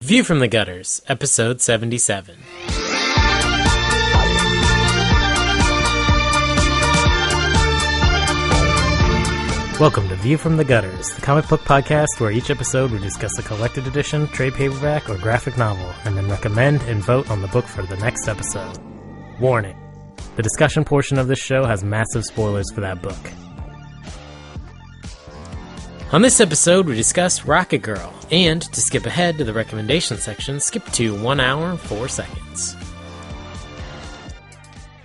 View from the Gutters, episode 77. Welcome to View from the Gutters, the comic book podcast where each episode we discuss a collected edition, trade paperback, or graphic novel, and then recommend and vote on the book for the next episode. Warning: the discussion portion of this show has massive spoilers for that book. On this episode, we discuss Rocket Girl, and to skip ahead to the recommendation section, skip to 1 hour, 4 seconds.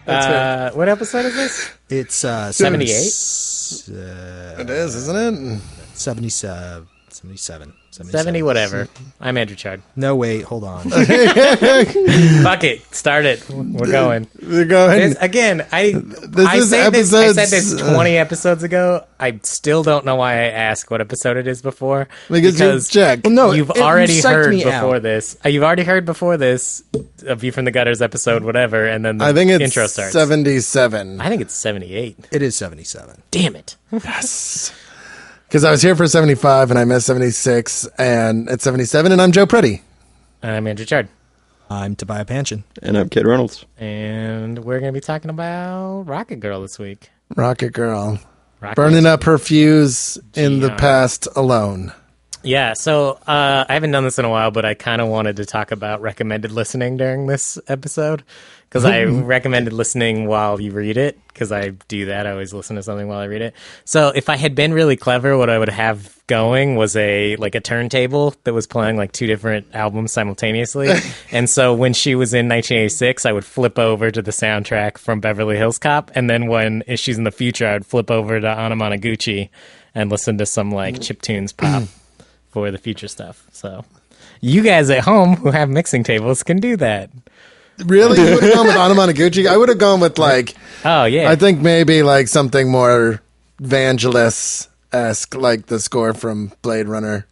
What episode is this? It's 78? It is, isn't it? 77. 70 whatever. I'm Andrew Chard. No, wait, hold on. Fuck it. Start it. We're going. We're going. Again, I said this 20 episodes ago. I still don't know why I asked what episode it is before. Because you checked. Well, no, you've already heard before out. this. You've already heard before this, a View from the Gutters episode, whatever, and then the I think it's intro starts. 77. I think it's 78. It is 77. Damn it. Yes. Because I was here for 75 and I missed 76 and it's 77 and I'm Joe Preti. I'm Andrew Chard. I'm Tobiah Panshin. And I'm Cade Reynolds. And we're going to be talking about Rocket Girl this week. Rocket Girl. Rocket. Burning up her fuse in the past alone. Yeah, so I haven't done this in a while, but I kind of wanted to talk about recommended listening during this episode. Because I recommended listening while you read it, because I do that. I always listen to something while I read it. So if I had been really clever, what I would have going was a turntable that was playing like two different albums simultaneously. And so when she was in 1986, I would flip over to the soundtrack from Beverly Hills Cop. And then when she's in the future, I would flip over to Anamanaguchi and listen to some like chiptunes pop for the future stuff. So you guys at home who have mixing tables can do that. Really? You would have gone with Anamanaguchi? I would have gone with like... Oh, yeah. I think maybe like something more Vangelis-esque, like the score from Blade Runner.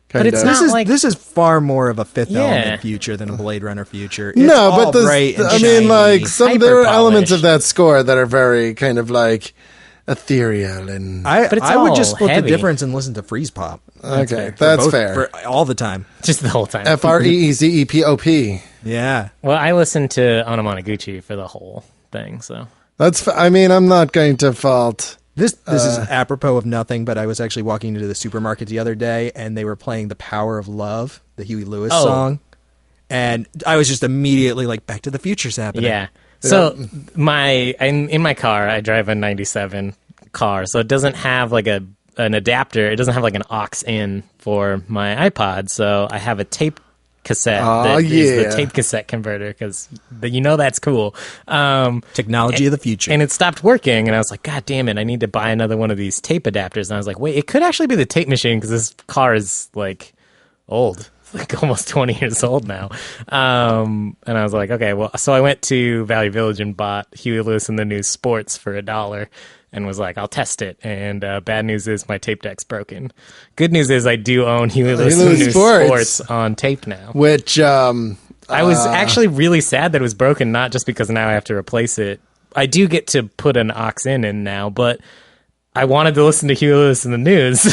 But it's not This is far more of a Fifth Element future than a Blade Runner future. It's No, all but bright and I shiny. mean, like, there are elements of Hyper-polished. that score that are very kind of like ethereal and... I But it's would all just split heavy. the difference and listen to Freeze Pop. Okay, that's For fair. For all the time. just the whole time. Freezepop. Yeah. Well, I listened to Anamanaguchi for the whole thing, so... I mean, I'm not going to fault... This is apropos of nothing, but I was actually walking into the supermarket the other day, and they were playing The Power of Love, the Huey Lewis song. And I was just immediately like, Back to the Future's happening. Yeah. So in my car, I drive a 97 car, so it doesn't have like an adapter. It doesn't have like an aux in for my iPod, so I have a tape cassette that is the tape cassette converter, because that's cool. Technology of the future. And it stopped working, and I was like, God damn it, I need to buy another one of these tape adapters. And I was like, wait, it could actually be the tape machine, because this car is like old. It's like almost 20 years old now. And I was like, okay, well, so I went to Valley Village and bought Huey Lewis and the News Sports for $1 and was like, I'll test it. And bad news is my tape deck's broken. Good news is I do own Huey Lewis and the News Sports on tape now. Which, I was actually really sad that it was broken, not just because now I have to replace it. I do get to put an aux in now, but I wanted to listen to Huey Lewis and the News.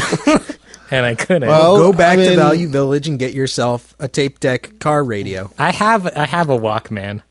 And I couldn't. Well, Go back to Value Village and get yourself a tape deck car radio. I have a Walkman.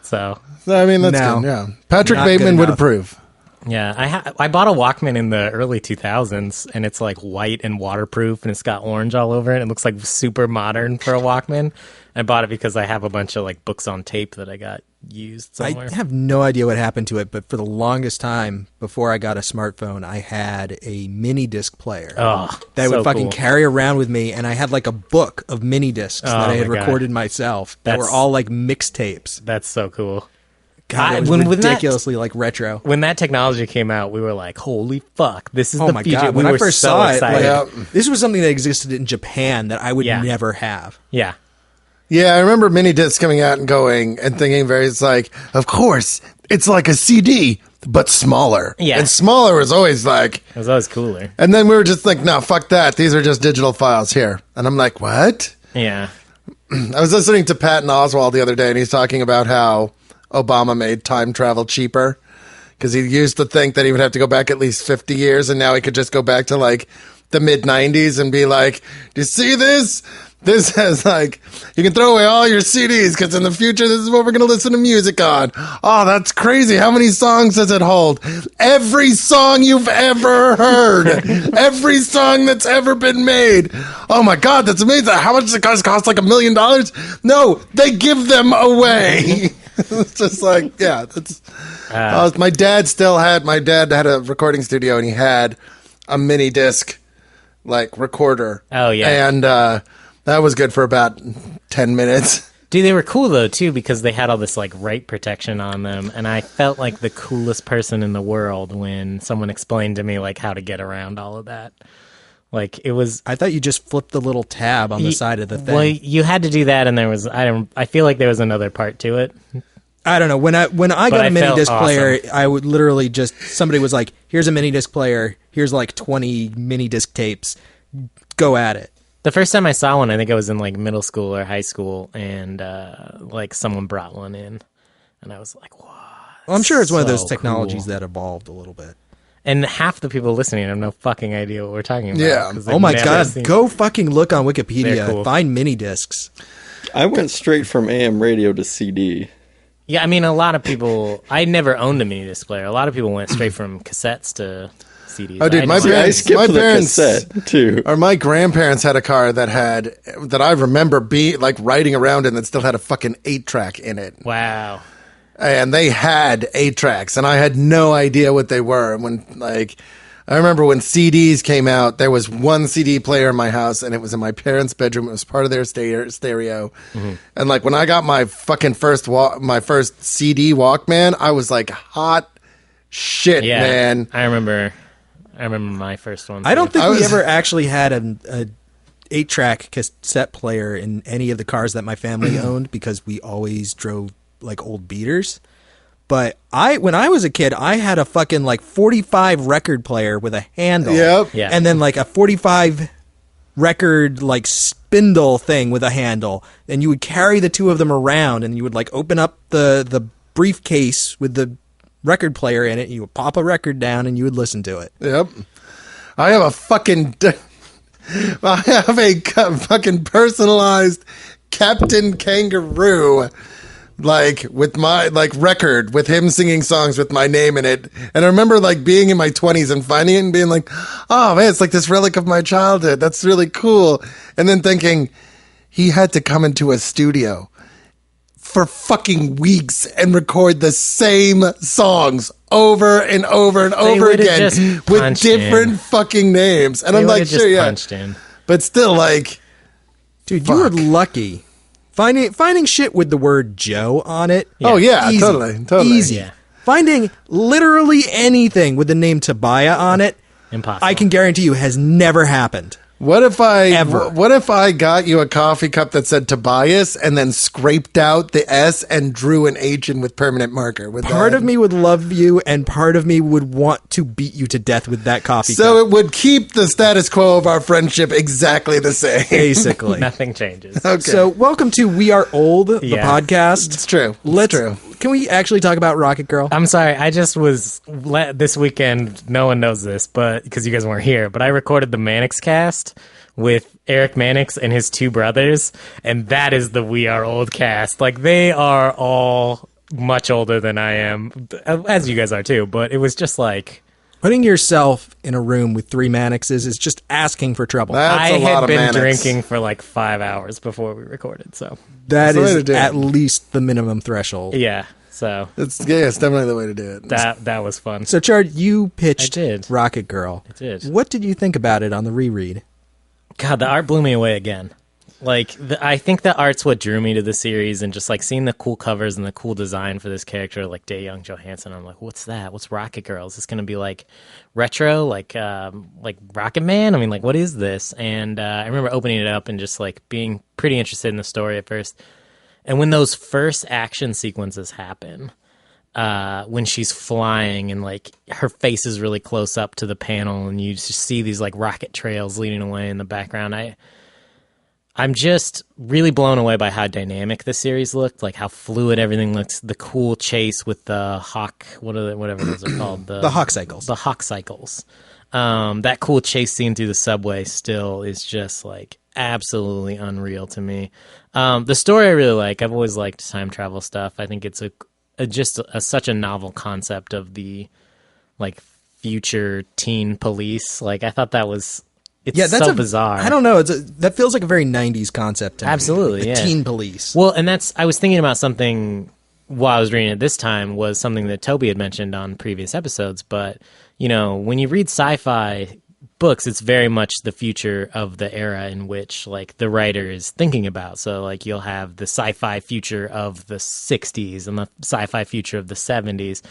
So I mean, that's No. good, yeah. Patrick Not Bateman good would enough. approve. yeah, I bought a Walkman in the early 2000s, and it's like white and waterproof, and it's got orange all over it. It looks like super modern for a Walkman. I bought it because I have a bunch of like books on tape that I got used somewhere. I have no idea what happened to it, but for the longest time, before I got a smartphone, I had a mini disc player Oh, that I so would fucking cool. carry around with me, and I had like a book of mini discs that I had my God. recorded myself that were That's- all like mixtapes. That's so cool. God, it was when that- ridiculously like retro. When that technology came out, we were like, holy fuck, this is Oh the my future. God, when we I were first so saw it, excited. like, this was something that existed in Japan that I would Yeah. never have. Yeah. Yeah, I remember mini discs coming out and going and thinking it's like, of course, it's like a CD, but smaller. Yeah. And smaller was always like, It was always cooler. and then we were just like, no, fuck that. These are just digital files here. And I'm like, what? Yeah. I was listening to Patton Oswalt the other day, and he's talking about how Obama made time travel cheaper because he used to think that he would have to go back at least 50 years, and now he could just go back to like the mid 90s and be like, do you see this? This has like, you can throw away all your CDs because in the future, this is what we're going to listen to music on. Oh, that's crazy. How many songs does it hold? Every song you've ever heard. Every song that's ever been made. Oh my God, that's amazing. How much does it cost? Like $1 million? No, they give them away. It's just like, yeah, that's, my dad had a recording studio and he had a mini disc like recorder. Oh yeah. And, that was good for about 10 minutes. Dude, they were cool, though, too, because they had all this, like, write protection on them, and I felt like the coolest person in the world when someone explained to me, like, how to get around all of that. Like, it was... I thought you just flipped the little tab on the side of the thing. Well, you had to do that, and there was... I feel like there was another part to it. I don't know. When I got a mini disc player, awesome. I would literally just... Somebody was like, here's a mini disc player. Here's, like, 20 mini disc tapes. Go at it. The first time I saw one, I think I was in like middle school or high school, and like someone brought one in, and I was like, "Wow!" Well, I'm sure it's one of those so technologies cool. that evolved a little bit. And half the people listening have no fucking idea what we're talking about. Yeah. 'cause they've Oh my never God! seen- Go fucking look on Wikipedia. They're cool. Find mini discs. I went straight from AM radio to CD. Yeah, I mean, a lot of people. I never owned a mini disc player. A lot of people went straight from cassettes to CDs. Oh, dude, my just- parents- I skipped my the parents- cassette, too. Or my grandparents had a car that I remember like riding around in that still had a fucking 8-track in it. Wow. And they had 8-tracks and I had no idea what they were. And when like, I remember when CDs came out, there was one CD player in my house and it was in my parents' bedroom. It was part of their stereo. Mm-hmm. And like when I got my fucking first CD Walkman, I was like, hot shit, Yeah, man. I remember my first one. I don't too. think I we was- ever actually had a 8-track cassette player in any of the cars that my family owned because we always drove like old beaters. But when I was a kid, I had a fucking like 45 record player with a handle. Yep. Yeah. And then like a 45 record like spindle thing with a handle. And you would carry the two of them around and you would like open up the briefcase with the record player in it. And you would pop a record down and you would listen to it. Yep. I have a fucking fucking personalized Captain Kangaroo, like with my like record with him singing songs with my name in it. And I remember like being in my 20s and finding it and being like, oh man, it's like this relic of my childhood. That's really cool. And then thinking he had to come into a studio for fucking weeks and record the same songs over and over and over would've again just with punched different in. fucking names. And They I'm like, would've just sure, yeah. punched in. But still, like, Dude, you were lucky. Finding shit with the word Joe on it. oh yeah, Easy. totally. Easy. Yeah. Finding literally anything with the name Tobiah on it, Impossible. I can guarantee you has never happened. What if Ever. What if I got you a coffee cup that said Tobias and then scraped out the S and drew an H in with permanent marker? Part of me would love you, and part of me would want to beat you to death with that coffee So cup. it would keep the status quo of our friendship exactly the same. Basically. Nothing changes. Okay. So, welcome to We Are Old, the Yeah. podcast. It's true. Let's. It's true. Can we actually talk about Rocket Girl? I'm sorry. I just was this weekend. No one knows this, but because you guys weren't here, but I recorded the Mannix cast with Eric Mannix and his two brothers, and that is the We Are Old cast. Like, they are all much older than I am, as you guys are too. But it was just like Putting yourself in a room with 3 Mannixes is just asking for trouble. That's I a lot had of been Mannix. drinking for like 5 hours before we recorded. So That That's the way to is do it. at least the minimum threshold. yeah, so It's definitely the way to do it. that was fun. So, Chard, you pitched I did. Rocket Girl. I did. What did you think about it on the reread? God, the art blew me away again. Like, I think the art's what drew me to the series, and just like seeing the cool covers and the cool design for this character, like DaYoung Johansson. I'm like, what's that? What's Rocket Girl? Is this going to be like retro, like Rocket Man? I mean, like, what is this? And I remember opening it up and just like being pretty interested in the story at first. And when those first action sequences happen, when she's flying and like her face is really close up to the panel, and you just see these like rocket trails leading away in the background, I'm just really blown away by how dynamic the series looked, like how fluid everything looks. The cool chase with the hawk, whatever those are called, The Hawk Cycles. the hawk cycles. That cool chase scene through the subway still is just like absolutely unreal to me. The story I really like. I've always liked time travel stuff. I think it's such a novel concept of the like future teen police. Like I thought that's so bizarre. I don't know. That feels like a very 90s concept to me. Absolutely, The teen police. Well, and I was thinking about something while I was reading it this time, was something that Toby had mentioned on previous episodes. But, you know, when you read sci-fi books, it's very much the future of the era in which, like, the writer is thinking about. So, like, you'll have the sci-fi future of the 60s and the sci-fi future of the 70s.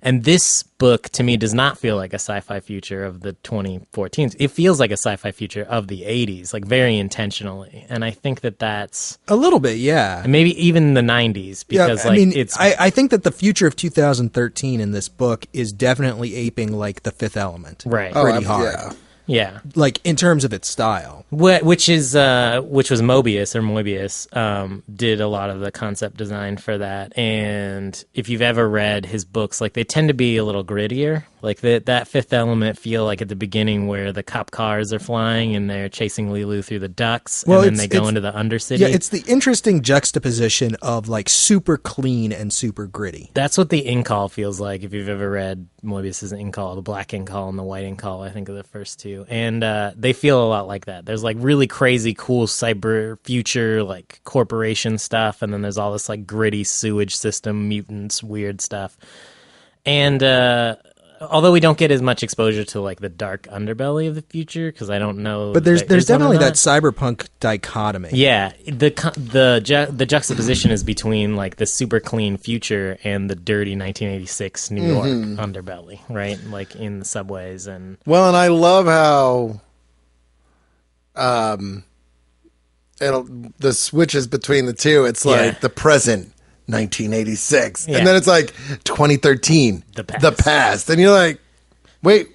And this book, to me, does not feel like a sci-fi future of the 2014s. It feels like a sci-fi future of the 80s, like very intentionally. And I think that's... A little bit, yeah. And maybe even the 90s, because I think that the future of 2013 in this book is definitely aping, like, The Fifth Element. Right. Pretty hard. Yeah. Like, in terms of its style. Which was Moebius, did a lot of the concept design for that. And if you've ever read his books, like, they tend to be a little grittier. Like, that Fifth Element feel like at the beginning where the cop cars are flying and they're chasing Lilu through the ducts, and then they go into the Undercity. Yeah, it's the interesting juxtaposition of, like, super clean and super gritty. That's what the Inkall feels like, if you've ever read Moebius's Inkall, the black Inkall and the white Inkall, I think, are the first two. And they feel a lot like that. There's, like, really crazy, cool cyber future, like, corporation stuff, and then there's all this, like, gritty sewage system, mutants, weird stuff. And although we don't get as much exposure to, like, the dark underbelly of the future, because I don't know. But there's definitely that cyberpunk dichotomy. Yeah, the juxtaposition is between, like, the super clean future and the dirty 1986 New York underbelly, right? Like, in the subways and... Well, and I love how the switches between the two. It's like the present, 1986, and then it's like 2013, the past, and you're like, wait,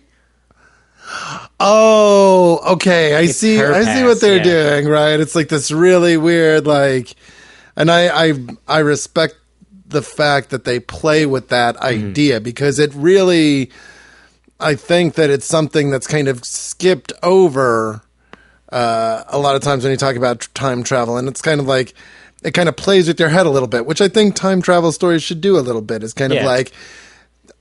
oh, okay, I see what they're doing, right? It's like this really weird, like, and I respect the fact that they play with that idea, because it really, I think that it's something that's kind of skipped over a lot of times when you talk about time travel, and it's kind of like, it kind of plays with your head a little bit, which I think time travel stories should do a little bit. It's kind of like,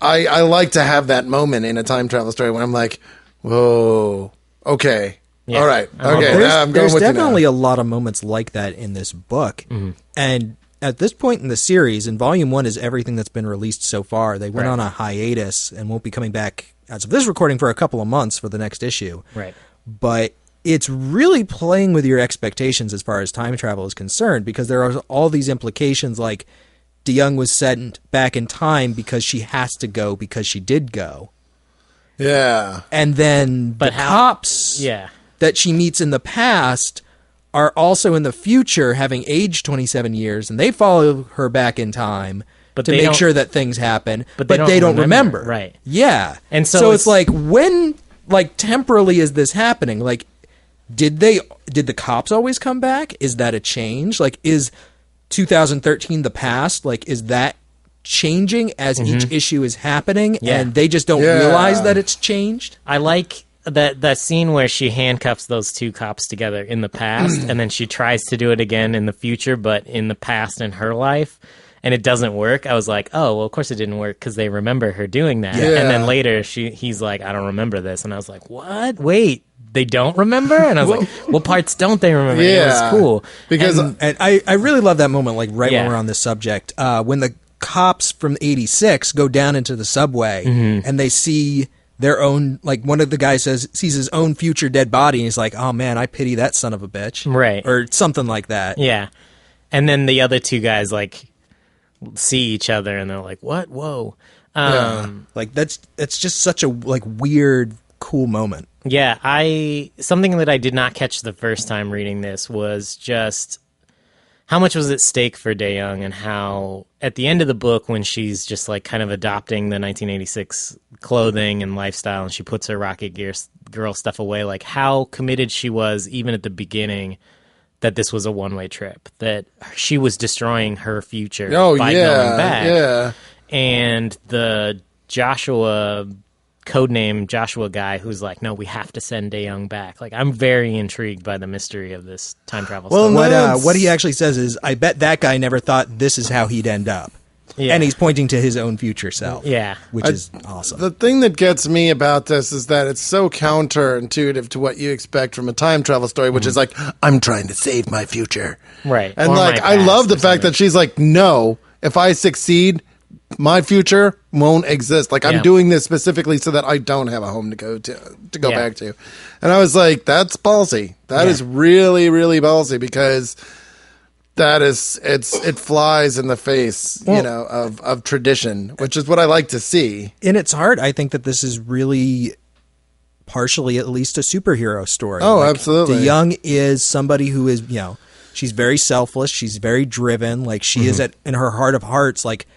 I like to have that moment in a time travel story when I'm like, whoa, okay, all right, okay, now I'm going with you now. There's definitely a lot of moments like that in this book. And at this point in the series, and Volume 1 is everything that's been released so far. They went on a hiatus and won't be coming back, as of this recording, for a couple of months for the next issue. Right. But it's really playing with your expectations as far as time travel is concerned, because there are all these implications, like DaYoung was sent back in time because she has to go because she did go. Yeah. And then cops that she meets in the past are also in the future, having aged 27 years, and they follow her back in time to make sure that things happen, but they don't remember. Right. Yeah. And so it's like, when, like, temporally is this happening? Like, did the cops always come back? Is that a change? Like, is 2013 the past? Like, is that changing as each issue is happening, and they just don't realize that it's changed? I like that scene where she handcuffs those two cops together in the past, and then she tries to do it again in the future, but in the past in her life, and it doesn't work. I was like, oh, well, of course it didn't work, because they remember her doing that. And then later he's like, I don't remember this. And I was like, what? Wait, they don't remember? And I was like, what parts don't they remember? Yeah. It was cool. Because and I really love that moment, like, right when we're on this subject, when the cops from 86 go down into the subway and they see their own, like, one of the guys sees his own future dead body, and he's like, oh man, I pity that son of a bitch. Right. Or something like that. Yeah. And then the other two guys, like, see each other and they're like, what? Whoa. Like, that's just such a, like, weird, cool moment. Yeah, something that I did not catch the first time reading this was just how much was at stake for DaYoung, and how at the end of the book, when she's just, like, kind of adopting the 1986 clothing and lifestyle, and she puts her Rocket Gear girl stuff away, like, how committed she was even at the beginning that this was a one-way trip, that she was destroying her future by going back. Yeah. And the Joshua codename Joshua guy who's like, no, we have to send DaYoung back. Like, I'm very intrigued by the mystery of this time travel stuff. What he actually says is, I bet that guy never thought this is how he'd end up. Yeah. And he's pointing to his own future self. Yeah. Which is awesome. The thing that gets me about this is that it's so counterintuitive to what you expect from a time travel story, which is like, I'm trying to save my future. Right. And like, I love the fact that she's like, no, if I succeed, my future won't exist. Like, I'm doing this specifically so that I don't have a home to go back to. And I was like, that's ballsy. That is really, really ballsy, because it flies in the face, of tradition, which is what I like to see. In its heart, I think that this is really partially at least a superhero story. Oh, like, absolutely. DaYoung is somebody who is, she's very selfless. She's very driven. Like, she is in her heart of hearts, like,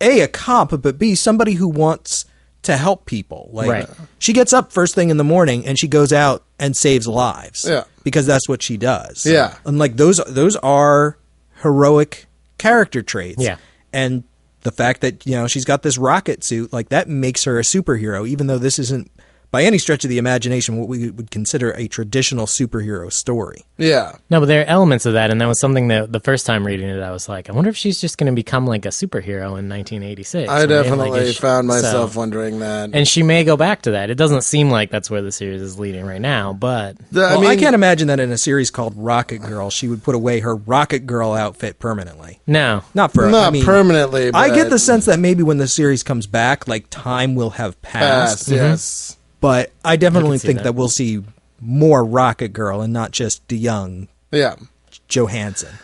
A, cop, but B, somebody who wants to help people. Like, she gets up first thing in the morning and she goes out and saves lives. Yeah. Because that's what she does. Yeah. And like, those are heroic character traits. Yeah. And the fact that, she's got this rocket suit, like, that makes her a superhero, even though this isn't by any stretch of the imagination what we would consider a traditional superhero story. Yeah. No, but there are elements of that, and that was something that the first time reading it, I was like, I wonder if she's just going to become like a superhero in 1986. I definitely found myself wondering that. And she may go back to that. It doesn't seem like that's where the series is leading right now, but... I can't imagine that in a series called Rocket Girl, she would put away her Rocket Girl outfit permanently. No. Not permanently, but... I get the sense that maybe when the series comes back, like, time will have passed. Yes. But I definitely think that we'll see more Rocket Girl and not just DaYoung Johansson.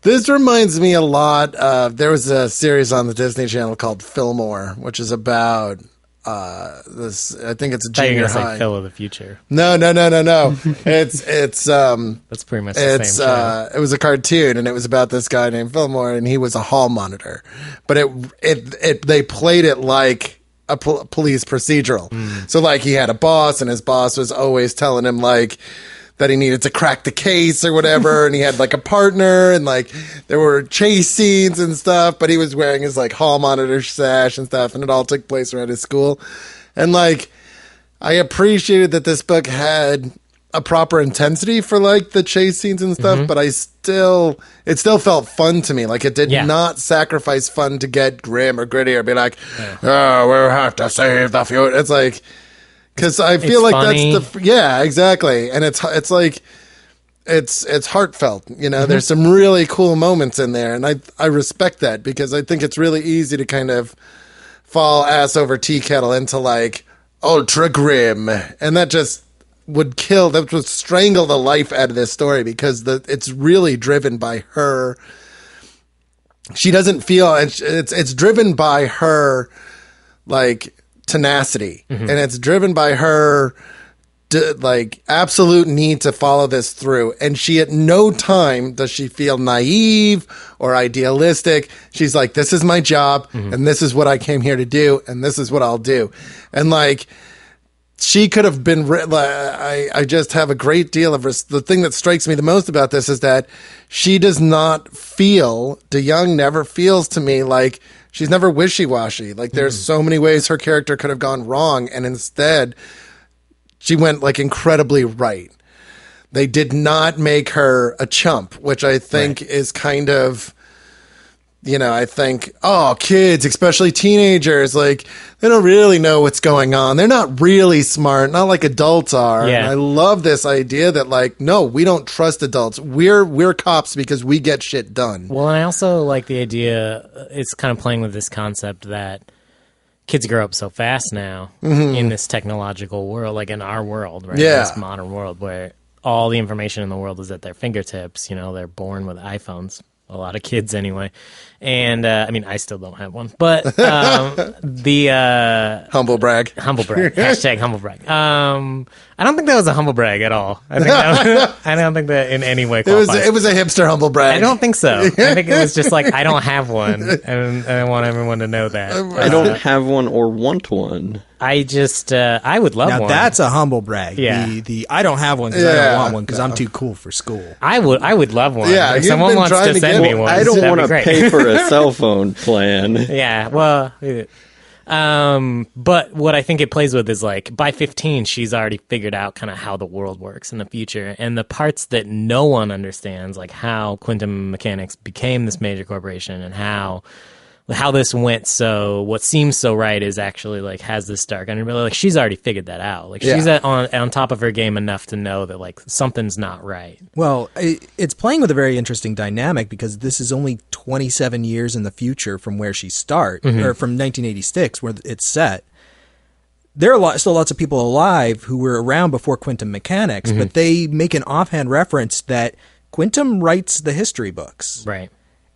This reminds me a lot of, there was a series on the Disney Channel called Fillmore, which is about this, I think it's a junior high. Say Phil of the Future. No. It's that's pretty much the same show. It was a cartoon, and it was about this guy named Fillmore, and he was a hall monitor. But they played it like a police procedural. So like, he had a boss, and his boss was always telling him like that he needed to crack the case or whatever, and he had like a partner, and like there were chase scenes and stuff, but he was wearing his like hall monitor sash and stuff, and it all took place around his school. And like, I appreciated that this book had a proper intensity for like the chase scenes and stuff, but it still felt fun to me. Like, it did not sacrifice fun to get grim or gritty or be like, oh, we have to save the future. It's like, because I feel like funny. That's exactly. And it's like, it's heartfelt, there's some really cool moments in there. And I respect that, because I think it's really easy to kind of fall ass over tea kettle into like ultra grim. And that would strangle the life out of this story, because it's really driven by her. She doesn't feel, and it's driven by her like tenacity, and it's driven by her like absolute need to follow this through. And she at no time does she feel naive or idealistic. She's like, this is my job, and this is what I came here to do, and this is what I'll do. And like, she could have been, I just have a great deal of, the thing that strikes me the most about this is that she does not feel, DaYoung never feels to me like, she's never wishy-washy. Like, there's so many ways her character could have gone wrong, and instead, she went like incredibly right. They did not make her a chump, which I think is kind of, I think, kids, especially teenagers, like, they don't really know what's going on. They're not really smart, not like adults are. Yeah. And I love this idea that, like, no, we don't trust adults. We're cops because we get shit done. Well, and I also like the idea, it's kind of playing with this concept that kids grow up so fast now in this technological world, like in our world, right? Yeah. In this modern world where all the information in the world is at their fingertips. They're born with iPhones. A lot of kids anyway. And I mean, I still don't have one, but the humble brag, hashtag humble brag. I don't think that was a humble brag at all. I don't think that in any way qualifies. It was a hipster humble brag. I don't think so. I think it was just like, I don't have one, and I want everyone to know that. I don't have one or want one. I just, I would love one. Now that's a humble brag. Yeah. The I don't have one because I don't want one because I'm too cool for school. I would love one. Yeah, if someone wants to send me one. I don't want to pay for a cell phone plan. Yeah, well, But what I think it plays with is like by 15, she's already figured out kind of how the world works in the future, and the parts that no one understands, like how Quintum Mechanics became this major corporation and how this went. So what seems so right is actually like has this dark underbelly. Like she's already figured that out. Like she's on top of her game enough to know that like something's not right. Well, it's playing with a very interesting dynamic because this is only 27 years in the future from where she starts, or from 1986 where it's set. There are still lots of people alive who were around before Quintum Mechanics, but they make an offhand reference that Quintum writes the history books. Right.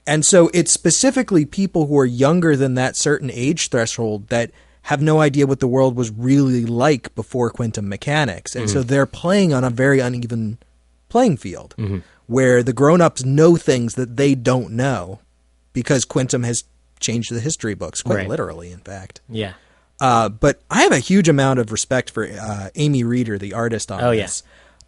And so it's specifically people who are younger than that certain age threshold that have no idea what the world was really like before Quintum Mechanics. And so they're playing on a very uneven playing field where the grown-ups know things that they don't know because Quintum has changed the history books, quite literally, in fact. Yeah. But I have a huge amount of respect for Amy Reeder, the artist on this.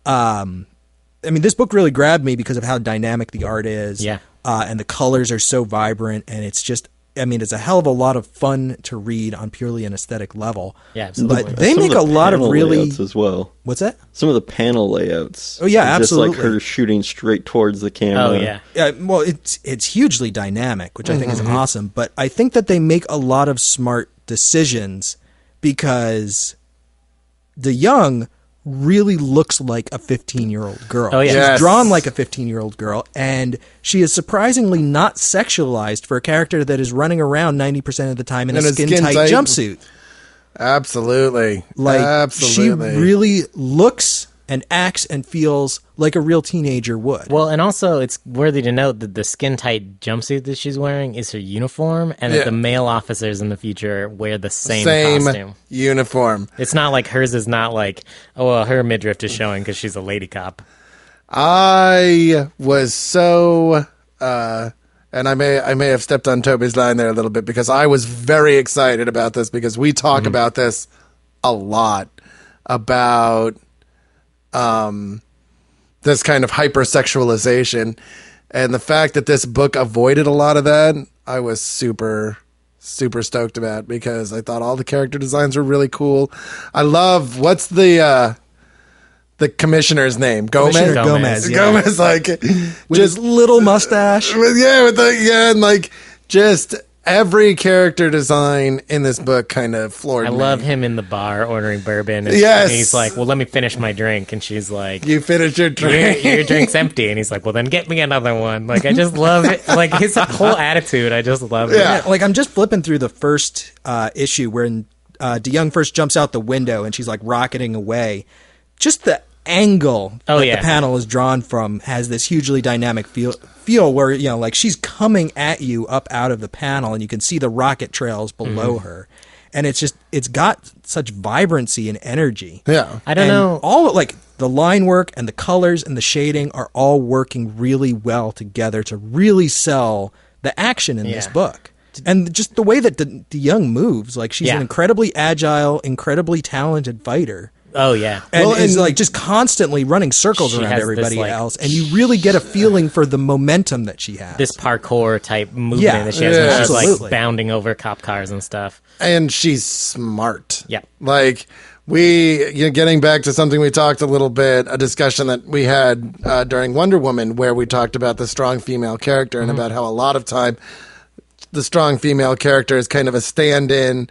I mean, this book really grabbed me because of how dynamic the art is. Yeah. And the colors are so vibrant, and it's just, I mean, it's a hell of a lot of fun to read on purely an aesthetic level. Yeah, absolutely. But they make a lot of really... layouts as well. What's that? Some of the panel layouts. Oh, yeah, absolutely. Just like her shooting straight towards the camera. Oh, yeah. Yeah, well, it's hugely dynamic, which I think is awesome. But I think that they make a lot of smart decisions because DaYoung really looks like a 15-year-old girl. Oh, yeah. She's drawn like a 15-year-old girl, and she is surprisingly not sexualized for a character that is running around 90% of the time in a skin-tight jumpsuit. Absolutely. Like, Absolutely. she really looks and acts and feels like a real teenager would. Well, and also it's worthy to note that the skin-tight jumpsuit that she's wearing is her uniform, and that the male officers in the future wear the same costume. Uniform. It's not like hers is not like, oh, well, her midriff is showing because she's a lady cop. I was so, and I may have stepped on Toby's line there a little bit because I was very excited about this because we talk about this a lot about this kind of hypersexualization, and the fact that this book avoided a lot of that, I was super stoked about because I thought all the character designs were really cool. I love what's the commissioner's name? Gomez. Commissioner Gomez. Yeah. Gomez, like with his little mustache. And like just every character design in this book kind of floored me. I love him in the bar ordering bourbon. And he's like, well, let me finish my drink. And she's like, you finished your drink. Your drink's empty. And he's like, well, then get me another one. Like, I just love it. Like, his whole attitude, I just love it. Yeah, like I'm just flipping through the first issue where DaYoung first jumps out the window and she's like rocketing away. Just the angle that the panel is drawn from has this hugely dynamic feel where, you know, like she's coming at you up out of the panel and you can see the rocket trails below her, and it's got such vibrancy and energy. I don't know, all like the line work and the colors and the shading are all working really well together to really sell the action in this book. And just the way that DaYoung moves, like she's an incredibly agile, incredibly talented fighter. Oh, yeah. And is like just constantly running circles around everybody else. And you really get a feeling for the momentum that she has. This parcor type movement that she has when she's like bounding over cop cars and stuff. And she's smart. Yeah. Like getting back to something we talked a little bit, a discussion that we had during Wonder Woman where we talked about the strong female character and about how a lot of time the strong female character is kind of a stand-in.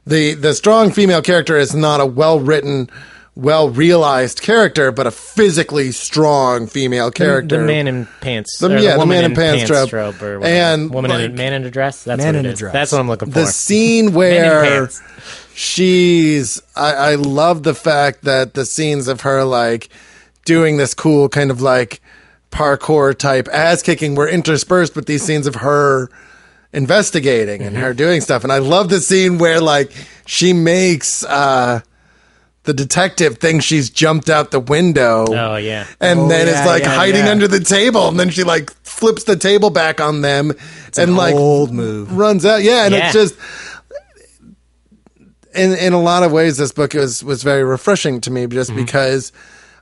The strong female character is not a well-written, well-realized character, but a physically strong female character. The man in pants. The man in pants trope. Or and man in a dress? That's man what in it is. a dress. That's what I'm looking for. The scene where she's... I love the fact that the scenes of her, like, doing this cool kind of, like, parkour-type ass-kicking were interspersed with these scenes of her investigating and her doing stuff. And I love the scene where like she makes the detective think she's jumped out the window. Oh yeah. And then it's like hiding under the table, and then she like flips the table back on them. It's and an like old move. Runs out. And it's just in a lot of ways this book was very refreshing to me just because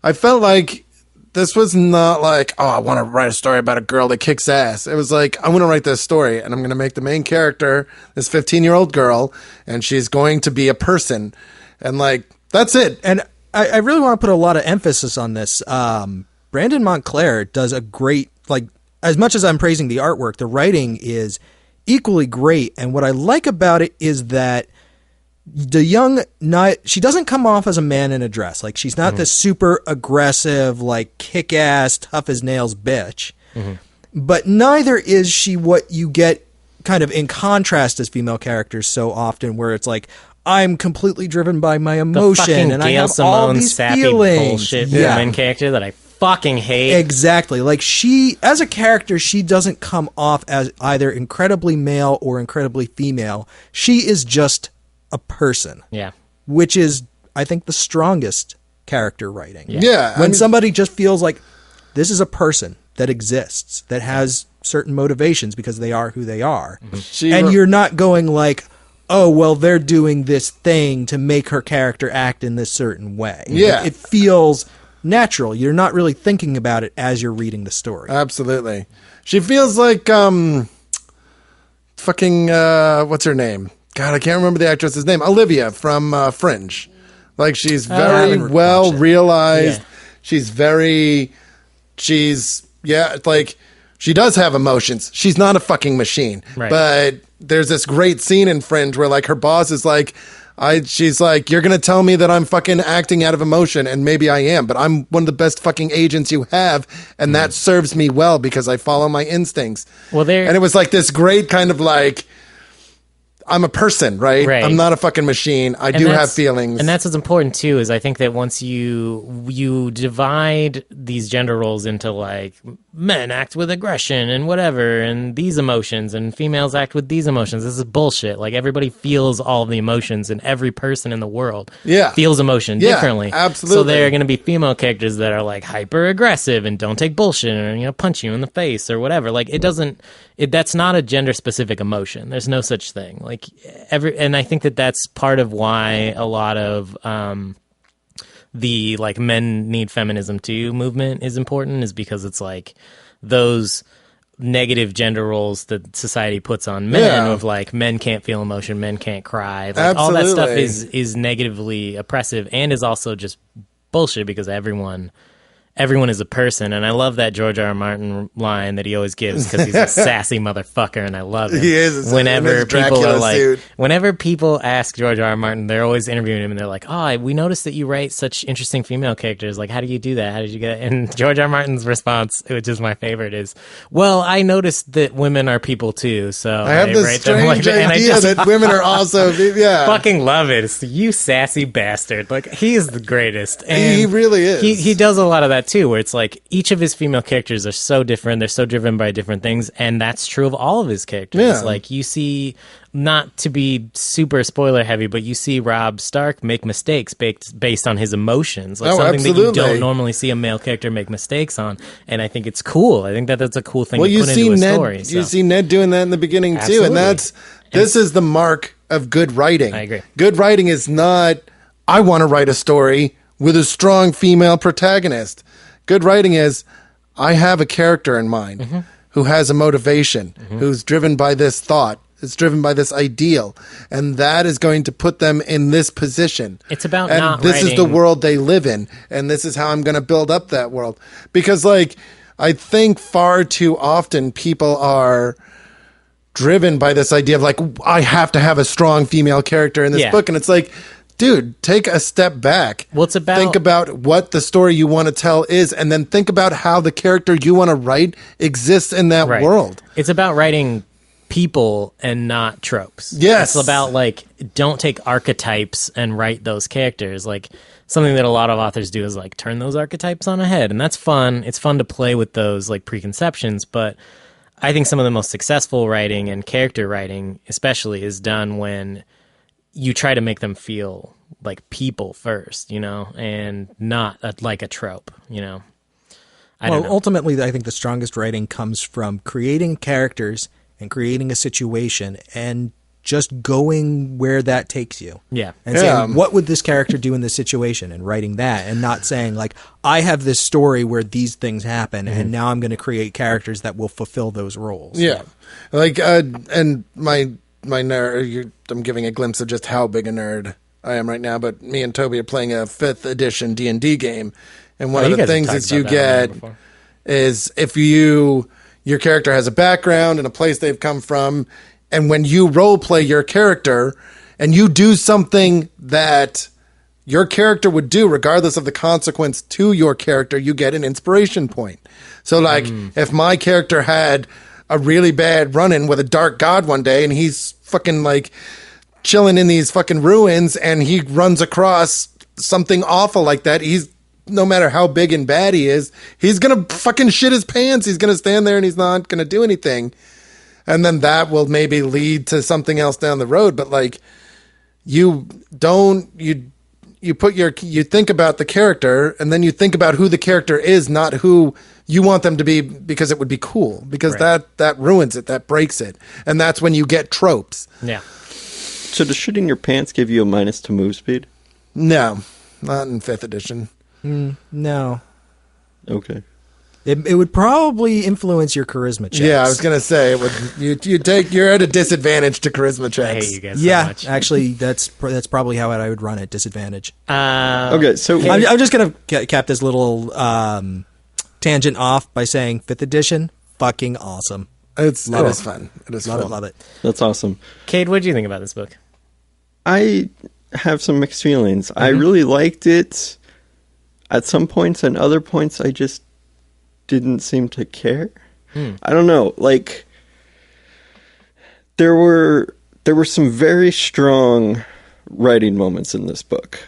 I felt like this was not like, oh, I want to write a story about a girl that kicks ass. It was like, I want to write this story, and I'm going to make the main character this 15-year-old girl, and she's going to be a person. And, like, that's it. And I really want to put a lot of emphasis on this. Brandon Montclare does a great, like, as much as I'm praising the artwork, the writing is equally great. And what I like about it is that DaYoung, she doesn't come off as a man in a dress. Like, she's not this super aggressive, like, kick-ass, tough-as-nails bitch. But neither is she what you get kind of in contrast as female characters so often, where it's like, I'm completely driven by my emotion, and I have all these sappy feelings. Bullshit woman character that I fucking hate. Exactly. Like, she, as a character, she doesn't come off as either incredibly male or incredibly female. She is just a person. Yeah. Which is, I think, the strongest character writing. Yeah. When somebody just feels like this is a person that exists, that has certain motivations because they are who they are. And you're not going like, oh, well, they're doing this thing to make her character act in this certain way. Yeah. It feels natural. You're not really thinking about it as you're reading the story. Absolutely. She feels like, what's her name? God, I can't remember the actress's name. Olivia from Fringe. Like, she's very well realized. Yeah. Like, she does have emotions. She's not a fucking machine. Right. But there's this great scene in Fringe where, like, her boss is like, she's like, you're going to tell me that I'm fucking acting out of emotion, and maybe I am, but I'm one of the best fucking agents you have, and that serves me well because I follow my instincts. And it was like this great kind of like, I'm a person, right? I'm not a fucking machine. I do have feelings. And that's what's important, too, is I think that once you divide these gender roles into, like, men act with aggression and whatever, and these emotions, and females act with these emotions. This is bullshit. Like, everybody feels all of the emotions, and every person in the world feels emotion differently. Absolutely. So there are going to be female characters that are, like, hyper-aggressive and don't take bullshit or, punch you in the face or whatever. Like, that's not a gender-specific emotion. There's no such thing. Like, and I think that that's part of why a lot of the, like, men need feminism too movement is important, is because it's like those negative gender roles that society puts on men of, like, men can't feel emotion, men can't cry, like, all that stuff is negatively oppressive and is also just bullshit because everyone is a person. And I love that George R. R. Martin line that he always gives because he's a sassy motherfucker, and I love him. He is. Whenever people are like, whenever people ask George R. R. Martin, they're always interviewing him, and they're like, "Oh, we noticed that you write such interesting female characters. Like, how do you do that? How did you get it?" And George R. R. Martin's response, which is my favorite, is, "Well, I noticed that women are people too, so I have this strange idea that women are also fucking love it. It's you sassy bastard. Like, he is the greatest. And he really is. He does a lot of that too, where it's like each of his female characters are so different. They're so driven by different things, and that's true of all of his characters. Yeah. Like, you see, not to be super spoiler heavy, but you see Robb Stark make mistakes based on his emotions. Like, something that you don't normally see a male character make mistakes on, and I think it's cool. I think that that's a cool thing to put into a story. You see Ned doing that in the beginning too, and this is the mark of good writing. I agree. Good writing is not, I want to write a story with a strong female protagonist. Good writing is, I have a character in mind who has a motivation, who's driven by this thought, is driven by this ideal, and that is going to put them in this position. It's about and not this writing... is the world they live in, and this is how I'm going to build up that world. Because, like, I think far too often people are driven by this idea of, like, I have to have a strong female character in this book, and it's like, dude, take a step back. Well, it's about... Think about what the story you want to tell is, and then think about how the character you want to write exists in that world. It's about writing people and not tropes. Yes. It's about, like, don't take archetypes and write those characters. Like, something that a lot of authors do is, like, turn those archetypes on a head, and that's fun. It's fun to play with those, like, preconceptions, but I think some of the most successful writing and character writing especially is done when you try to make them feel like people first, and not like a trope, I don't know. Ultimately, I think the strongest writing comes from creating characters and creating a situation and just going where that takes you. Yeah. And saying, what would this character do in this situation, and writing that, and not saying like, I have this story where these things happen and now I'm going to create characters that will fulfill those roles. Yeah. Like, and my nerd, I'm giving a glimpse of just how big a nerd I am right now, but me and Toby are playing a 5th edition D&D game. And one of the things that you get is if your character has a background and a place they've come from, and when you role play your character and you do something that your character would do regardless of the consequence to your character, you get an inspiration point. So like if my character had a really bad run-in with a dark god one day and he's fucking like chilling in these fucking ruins and he runs across something awful like that, he's, no matter how big and bad he is, he's gonna fucking shit his pants. He's gonna stand there and he's not gonna do anything. And then that will maybe lead to something else down the road. But like, you think about the character, and then you think about who the character is, not who you want them to be, because it would be cool, because that ruins it, that breaks it. And that's when you get tropes. Yeah. So does shitting your pants give you a minus to move speed? No, not in 5th edition. No. Okay. It would probably influence your charisma checks. Yeah, I was gonna say it would. You're at a disadvantage to charisma I checks. hate you guys so much. Actually, that's probably how I would run it. Disadvantage. Okay, so I'm just gonna cap this little tangent off by saying 5th edition, fucking awesome. It is fun. It is Love fun. it, love it. that's awesome. Cade, what do you think about this book? I have some mixed feelings. I really liked it at some points, and other points I just didn't seem to care. I don't know. Like, there were some very strong writing moments in this book,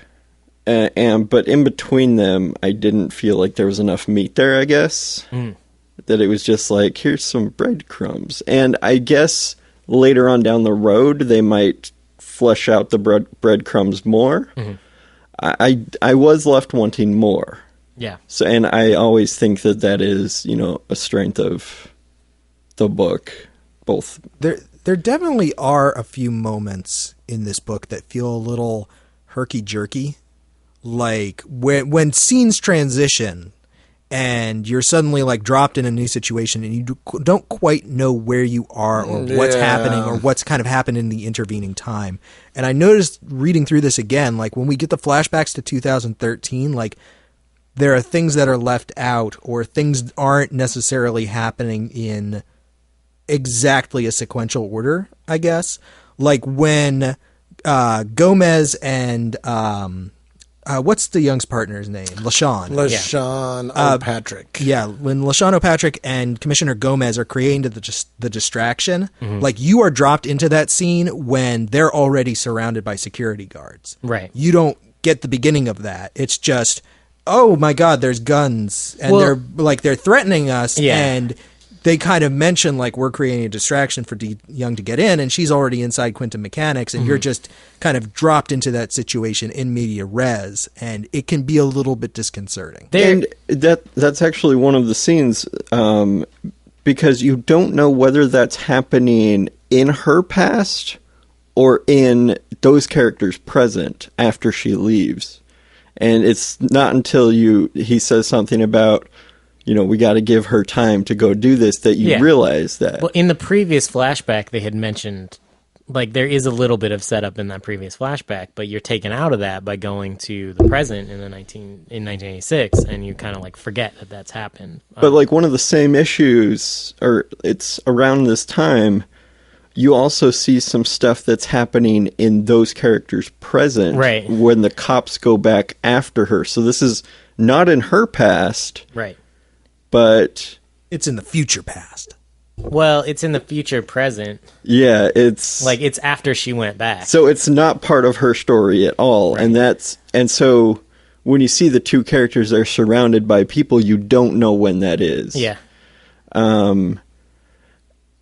but in between them, I didn't feel like there was enough meat there. I guess that it was just like, here's some breadcrumbs, and I guess later on down the road they might flesh out the breadcrumbs more. I was left wanting more. Yeah. So, and I always think that is, a strength of the book. Both. There definitely are a few moments in this book that feel a little herky-jerky. Like when scenes transition and you're suddenly like dropped in a new situation and you don't quite know where you are or what's happening or what's kind of happened in the intervening time. And I noticed reading through this again, like when we get the flashbacks to 2013, like there are things that are left out, or things aren't necessarily happening in exactly a sequential order, I guess. Like when Gomez and what's the young's partner's name? LaShawn O'Patrick. Yeah, when LaShawn O'Patrick and Commissioner Gomez are creating the distraction, like you are dropped into that scene when they're already surrounded by security guards. Right. You don't get the beginning of that. It's just, oh my God, there's guns, and they're threatening us, and they kind of mention like we're creating a distraction for DaYoung to get in, and she's already inside Quintum Mechanics, and you're just kind of dropped into that situation in media res, and it can be a little bit disconcerting. And that's actually one of the scenes, because you don't know whether that's happening in her past or in those characters present after she leaves. And it's not until he says something about, we got to give her time to go do this, that you realize that. Well, in the previous flashback, they had mentioned, like, there is a little bit of setup in that previous flashback, but you're taken out of that by going to the present in 1986, and you kind of, like, forget that that's happened. But, like, one of the same issues, or it's around this time, you also see some stuff that's happening in those characters present when the cops go back after her. So this is not in her past. Right. But it's in the future past. Well, it's in the future present. Yeah, it's like it's after she went back. So it's not part of her story at all. Right. And so when you see the two characters are surrounded by people, you don't know when that is. Yeah.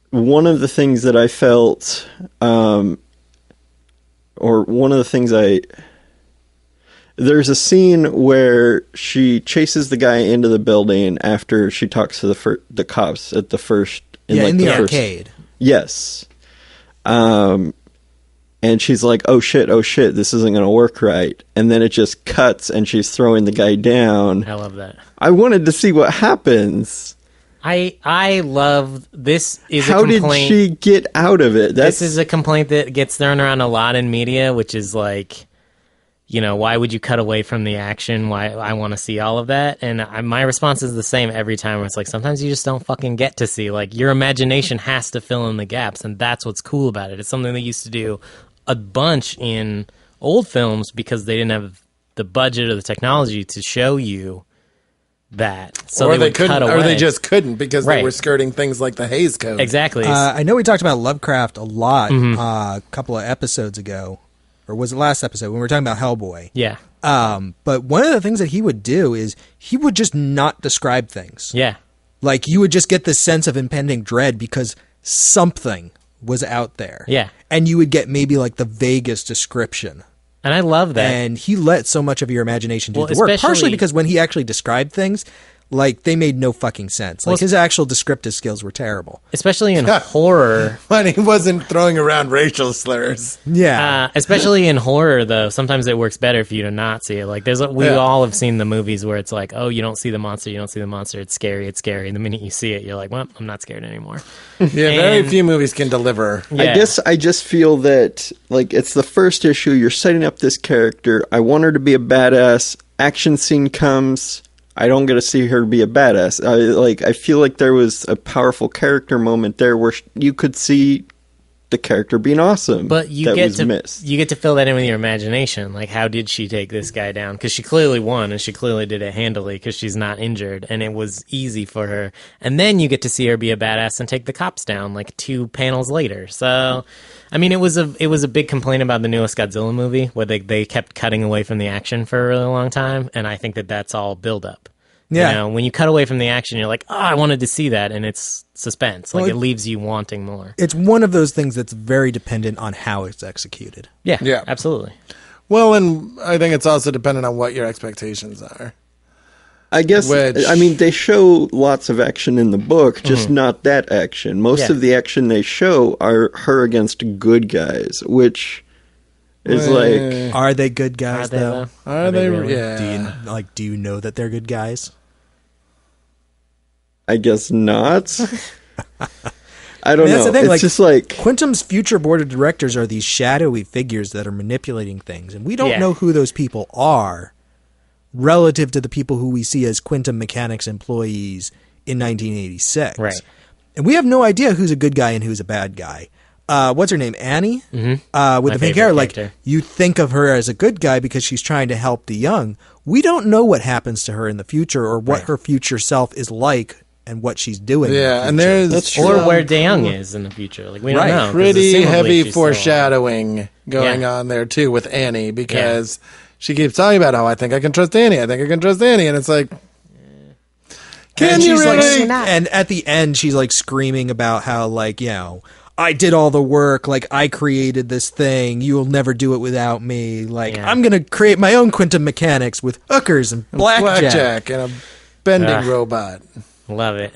One of the things that I felt, or one of the things there's a scene where she chases the guy into the building after she talks to the cops at the first. In the arcade. Yes. and she's like, oh shit, this isn't going to work right. And then it just cuts and she's throwing the guy down. I love that. I wanted to see what happens. I love this. How did she get out of it? This is a complaint that gets thrown around a lot in media, which is like, you know, why would you cut away from the action? Why I want to see all of that. And my response is the same every time. Where it's like, sometimes you just don't fucking get to see. Like, your imagination has to fill in the gaps, and that's what's cool about it. It's something they used to do a bunch in old films because they didn't have the budget or the technology to show you that. So or they couldn't, cut away. or they just couldn't because Right. they were skirting things like the Hays Code. Exactly. I know we talked about Lovecraft a lot a couple of episodes ago, or was it last episode when we were talking about Hellboy? Yeah. But one of the things that he would do is he would just not describe things. Yeah. Like, you would just get this sense of impending dread because something was out there. Yeah. And you would get maybe like the vaguest description. And I love that. And he let so much of your imagination do Well, the work. Partially especially- because when he actually described things, like, they made no fucking sense. Like, Well, his actual descriptive skills were terrible. Especially in horror. When he wasn't throwing around racial slurs. Yeah. Especially in horror, though, sometimes it works better for you to not see it. Like, we all have seen the movies where it's like, oh, you don't see the monster, it's scary. And the minute you see it, you're like, well, I'm not scared anymore. Yeah, very And- few movies can deliver. Yeah. I guess I just feel that, like, it's the first issue, you're setting up this character, I want her to be a badass, action scene comes, I don't get to see her be a badass. I feel like there was a powerful character moment there where you could see the character being awesome. But you get to fill that in with your imagination. Like, how did she take this guy down? Because she clearly won, and she clearly did it handily because she's not injured, and it was easy for her. And then you get to see her be a badass and take the cops down like 2 panels later. So, I mean, it was a big complaint about the newest Godzilla movie where they kept cutting away from the action for a really long time, and I think that's all build up. Yeah. You know, when you cut away from the action, you're like, oh, I wanted to see that, and it's suspense. Like, Well, it leaves you wanting more. It's one of those things that's very dependent on how it's executed. Yeah, absolutely. Well, and I think it's also dependent on what your expectations are. I guess, I mean, they show lots of action in the book, just not that action. Most of the action they show are her against good guys, which is like... Are they good guys, Are they, though? though? Are they? really? Yeah. Do you know that they're good guys? I guess not. I don't That's know. the thing, It's just like... Quintum's future board of directors are these shadowy figures that are manipulating things, and we don't know who those people are relative to the people who we see as Quintum Mechanics employees in 1986. Right. And we have no idea who's a good guy and who's a bad guy. What's her name? Annie? Mm-hmm. With the pink hair. Like, you think of her as a good guy because she's trying to help the young. We don't know what happens to her in the future or what her future self is like and what she's doing. Yeah, and there's Or where DaYoung is in the future. Like, we don't know. 'cause pretty assumably heavy she's still foreshadowing going on there too with Annie because she keeps talking about how I think I can trust Annie. And it's like, can you really? And at the end, she's like screaming about how, like, you know, I did all the work. Like, I created this thing. You'll never do it without me. Like, I'm going to create my own Quintum Mechanics with hookers and blackjack and a bending robot. Love it.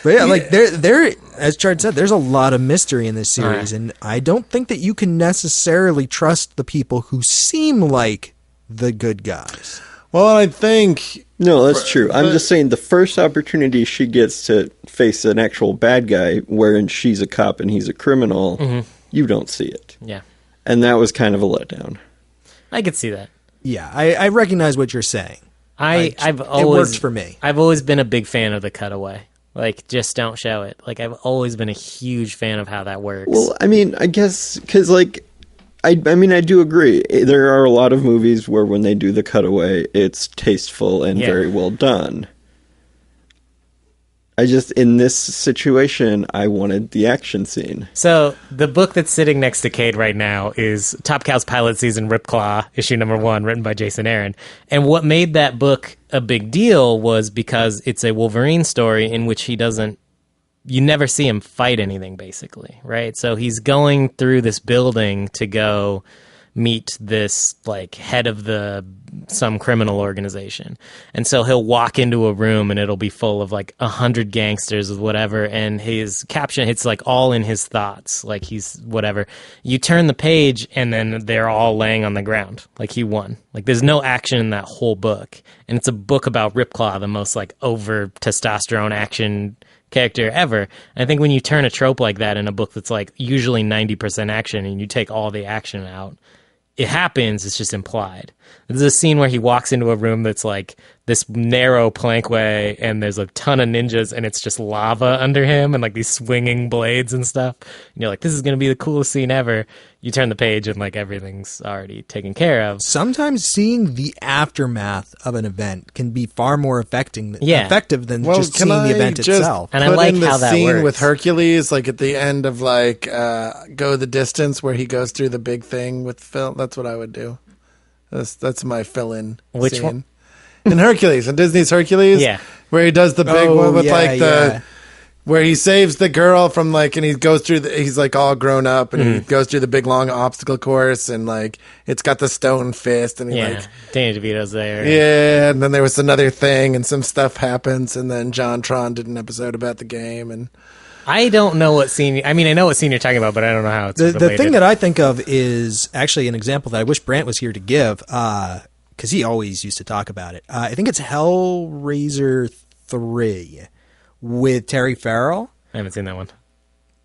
But yeah, like there, as Chard said, there's a lot of mystery in this series, and I don't think that you can necessarily trust the people who seem like the good guys. Well, I think No, that's true. I'm just saying the first opportunity she gets to face an actual bad guy wherein she's a cop and he's a criminal, you don't see it. Yeah. And that was kind of a letdown. I could see that. Yeah, I recognize what you're saying. I've it always worked for me. I've always been a big fan of the cutaway. Like, just don't show it. Like, I've always been a huge fan of how that works. Well, I mean, I guess, because, like, I mean, I do agree. There are a lot of movies where when they do the cutaway, it's tasteful and very well done. I just, in this situation, I wanted the action scene. So, the book that's sitting next to Cade right now is Top Cow's Pilot Season Ripclaw, issue number 1, written by Jason Aaron. And what made that book a big deal was because it's a Wolverine story in which you never see him fight anything, basically, right? So he's going through this building to go meet this like head of some criminal organization. And so he'll walk into a room and it'll be full of like 100 gangsters with whatever, and his caption, it's like all in his thoughts, like he's whatever. You turn the page and then they're all laying on the ground like he won. Like there's no action in that whole book, and it's a book about Ripclaw, the most like over testosterone action character ever. And I think when you turn a trope like that in a book that's like usually 90% action and you take all the action out, it happens, it's just implied. There's a scene where he walks into a room that's like this narrow plankway and there's a ton of ninjas and it's just lava under him and like these swinging blades and stuff. And you're like, this is going to be the coolest scene ever. You turn the page and like everything's already taken care of. Sometimes seeing the aftermath of an event can be far more effective than just seeing the event itself. And I like how that scene works. with Hercules, like at the end of like Go the Distance, where he goes through the big thing with Phil. That's what I would do. That's my fill-in. Which scene. one? In Hercules, in Disney's Hercules, Yeah. where he does the big one with yeah. where he saves the girl from like, and he goes through he's like all grown up and he goes through the big long obstacle course and like it's got the stone fist and he Yeah, like, Danny DeVito's there. yeah, and then there was another thing and some stuff happens and then John Tron did an episode about the game and I don't know what scene. I mean, I know what scene you're talking about, but I don't know how it's The related. thing that I think of is actually an example that I wish Brant was here to give, because he always used to talk about it. I think it's Hellraiser 3 with Terry Farrell. I haven't seen that one.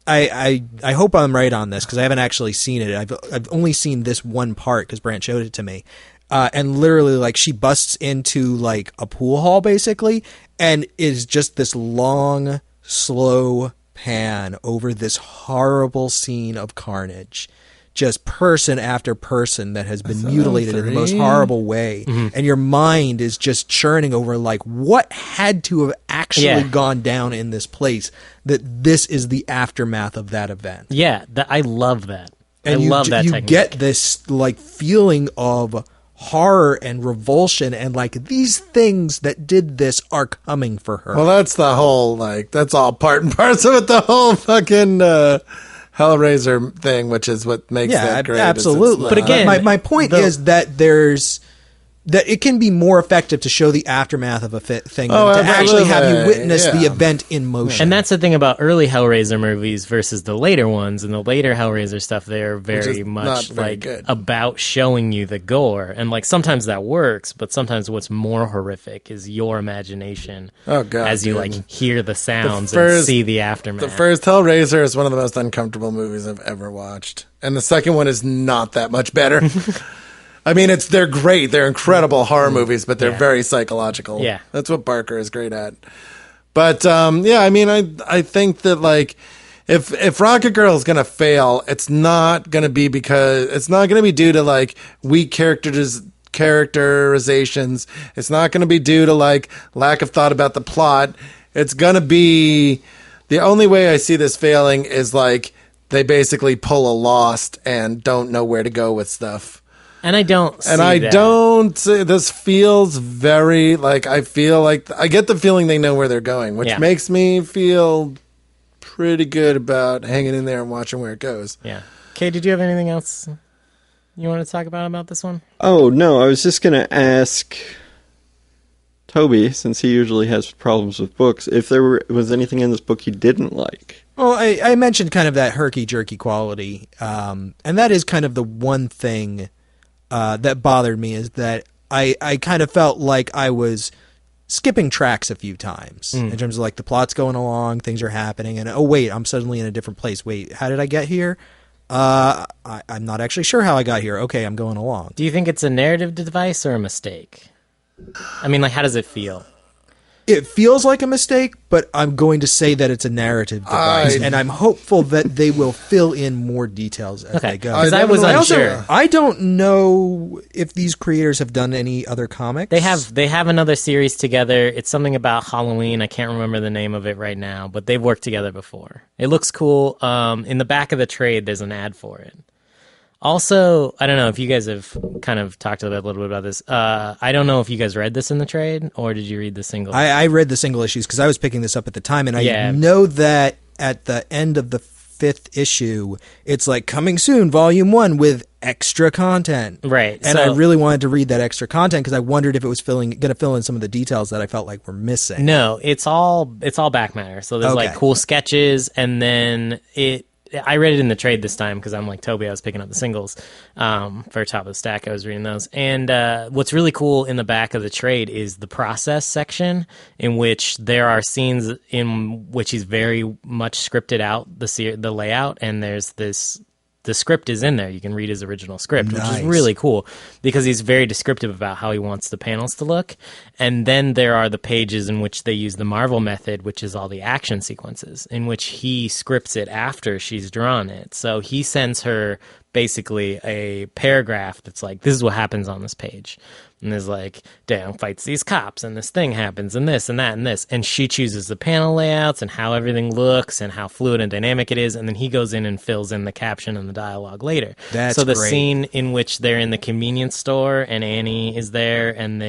I hope I'm right on this because I haven't actually seen it. I've only seen this one part because Brant showed it to me. And literally, like, she busts into like a pool hall basically, and is just this long, slow pan over this horrible scene of carnage. Just person after person that has been mutilated in the most horrible way. And your mind is just churning over like what had to have actually gone down in this place that this is the aftermath of that event. Yeah, I love that. And I love that you technique. get this like feeling of horror and revulsion and like these things that did this are coming for her. well, that's the whole like that's all part and parcel with the whole fucking Hellraiser thing, which is what makes that great. Absolutely. But again, my point is that that it can be more effective to show the aftermath of a thing than to actually have you witness the event in motion. And that's the thing about early Hellraiser movies versus the later ones. And the later Hellraiser stuff, they're very much like good. about showing you the gore. And like sometimes that works, but sometimes what's more horrific is your imagination as you like hear the sounds and see the aftermath. The first Hellraiser is one of the most uncomfortable movies I've ever watched, and the second one is not that much better. I mean, they're great. They're incredible horror movies, but they're very psychological. Yeah. That's what Barker is great at. But, I mean, I think that, like, if Rocket Girl is going to fail, it's not going to be due to, like, weak characterizations. It's not going to be due to, like, lack of thought about the plot. It's going to be... The only way I see this failing is, like, they basically pull a Lost and don't know where to go with stuff. And I don't see that. This feels very, like, I get the feeling they know where they're going, which makes me feel pretty good about hanging in there and watching where it goes. Yeah. Cade, did you have anything else you want to talk about this one? Oh, no, I was just going to ask Toby, since he usually has problems with books, if there was anything in this book you didn't like. Well, I mentioned kind of that herky-jerky quality, and that is kind of the one thing that bothered me, is that I kind of felt like I was skipping tracks a few times in terms of like the plot's going along, things are happening, and oh wait, I'm suddenly in a different place. Wait, how did I get here? I'm not actually sure how I got here. Okay, I'm going along. Do you think it's a narrative device or a mistake? I mean, like, how does it feel? It feels like a mistake, but I'm going to say that it's a narrative device, and I'm hopeful that they will fill in more details as they go. Because I was unsure. I don't know if these creators have done any other comics. They have another series together. It's something about Halloween. I can't remember the name of it right now, but they've worked together before. It looks cool. In the back of the trade, there's an ad for it. Also, I don't know if you guys have kind of talked a little bit about this. I don't know if you guys read this in the trade, or did you read the single? I read the single issues because I was picking this up at the time, and I know that at the end of the 5th issue, it's like coming soon, volume 1 with extra content. Right. And I really wanted to read that extra content because I wondered if it was going to fill in some of the details that I felt like were missing. No, it's all back matter. So there's like cool sketches, and then I read it in the trade this time because I'm like Toby. I was picking up the singles for Top of the Stack. I was reading those. And what's really cool in the back of the trade is the process section, in which there are scenes in which he's very much scripted out the layout, and there's the script is in there. You can read his original script, which is really cool because he's very descriptive about how he wants the panels to look. And then there are the pages in which they use the Marvel method, which is all the action sequences, in which he scripts it after she's drawn it. So he sends her basically a paragraph that's like, this is what happens on this page. And there's like, DaYoung fights these cops, and this thing happens, and this, and that, and this. And she chooses the panel layouts, and how everything looks, and how fluid and dynamic it is. And then he goes in and fills in the caption and the dialogue later. That's so the great. scene in which they're in the convenience store, and Annie is there, and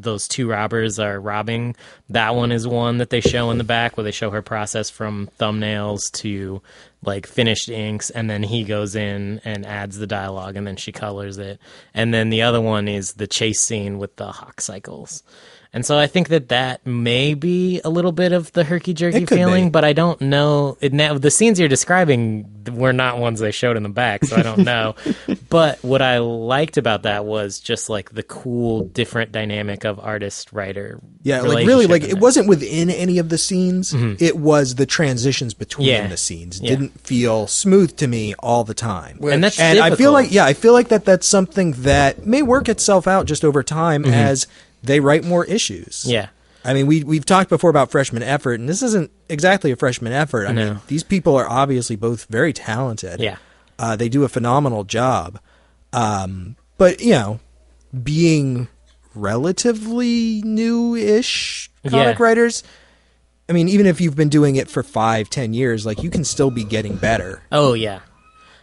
those two robbers are robbing, that one is one that they show in the back, where they show her process from thumbnails to like finished inks, and then he goes in and adds the dialogue, and then she colors it. And then the other one is the chase scene with the hawk cycles. And so I think that may be a little bit of the herky-jerky feeling, but I don't know. The scenes you're describing were not ones they showed in the back, so I don't know. But what I liked about that was just like the cool, different dynamic of artist-writer. Yeah, like really, like it wasn't within any of the scenes. Mm-hmm. It was the transitions between the scenes. It didn't feel smooth to me all the time. And that's difficult. I feel like that's something that may work itself out just over time as they write more issues. Yeah. I mean, we've talked before about freshman effort, and this isn't exactly a freshman effort. I mean, these people are obviously both very talented. Yeah. They do a phenomenal job. But, you know, being relatively new-ish comic writers, I mean, even if you've been doing it for 5-10 years, like, you can still be getting better. Oh, yeah.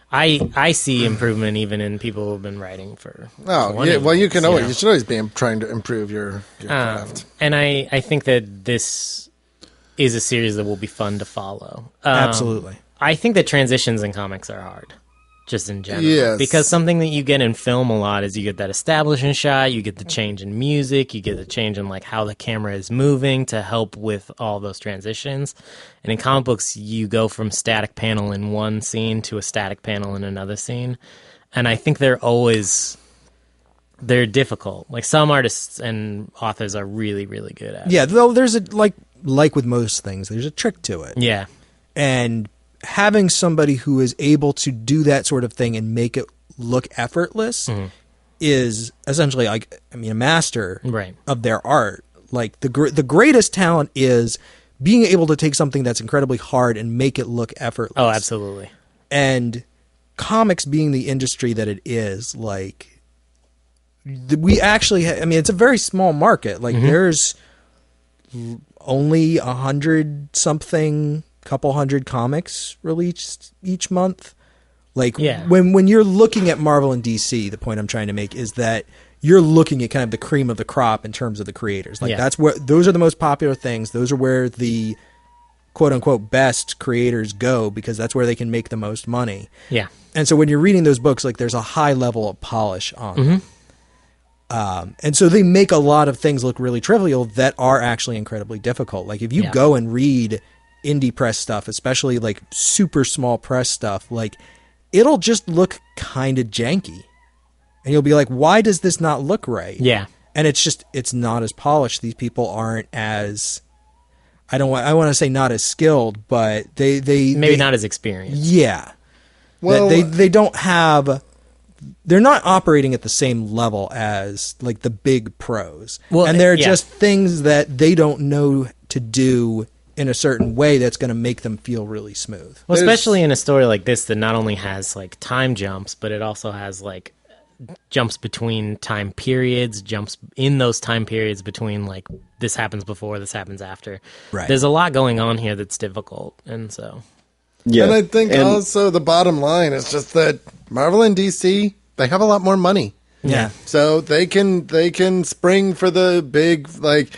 I see improvement even in people who've been writing for 20 yeah. Well, you can years, you should always be trying to improve your craft. And I think that this is a series that will be fun to follow. Absolutely. I think that transitions in comics are hard, just in general. Yes. Because something that you get in film a lot is you get that establishing shot, you get the change in music, you get the change in like how the camera is moving to help with all those transitions. And in comic books, you go from static panel in one scene to a static panel in another scene. And I think they're difficult. Like some artists and authors are really, really good at it. Yeah, though there's like with most things, there's a trick to it. Yeah. And having somebody who is able to do that sort of thing and make it look effortless is essentially like, I mean, a master of their art. Like the greatest talent is being able to take something that's incredibly hard and make it look effortless. Oh, absolutely. And comics being the industry that it is, like we actually, I mean, it's a very small market. Like there's only 100-something, couple hundred comics released each month. Like when you're looking at Marvel and DC, the point I'm trying to make is that you're looking at kind of the cream of the crop in terms of the creators. Like that's where those are the most popular things. Those are where the quote unquote best creators go because that's where they can make the most money. Yeah. And so when you're reading those books, like there's a high level of polish on them. And so they make a lot of things look really trivial that are actually incredibly difficult. Like if you go and read indie press stuff, especially like super small press stuff, like it'll just look kind of janky. And you'll be like, why does this not look right? Yeah. And it's not as polished. These people aren't as, I want to say not as skilled, but they not as experienced. Yeah. Well, they're not operating at the same level as like the big pros. Well, and they're just things that they don't know to do in a certain way that's going to make them feel really smooth. Well, especially in a story like this that not only has like time jumps, but it also has like jumps between time periods, jumps in those time periods between like this happens before, this happens after. Right. There's a lot going on here that's difficult, and so and I think also the bottom line is just that Marvel and DC, they have a lot more money. Yeah. So they can spring for the big, like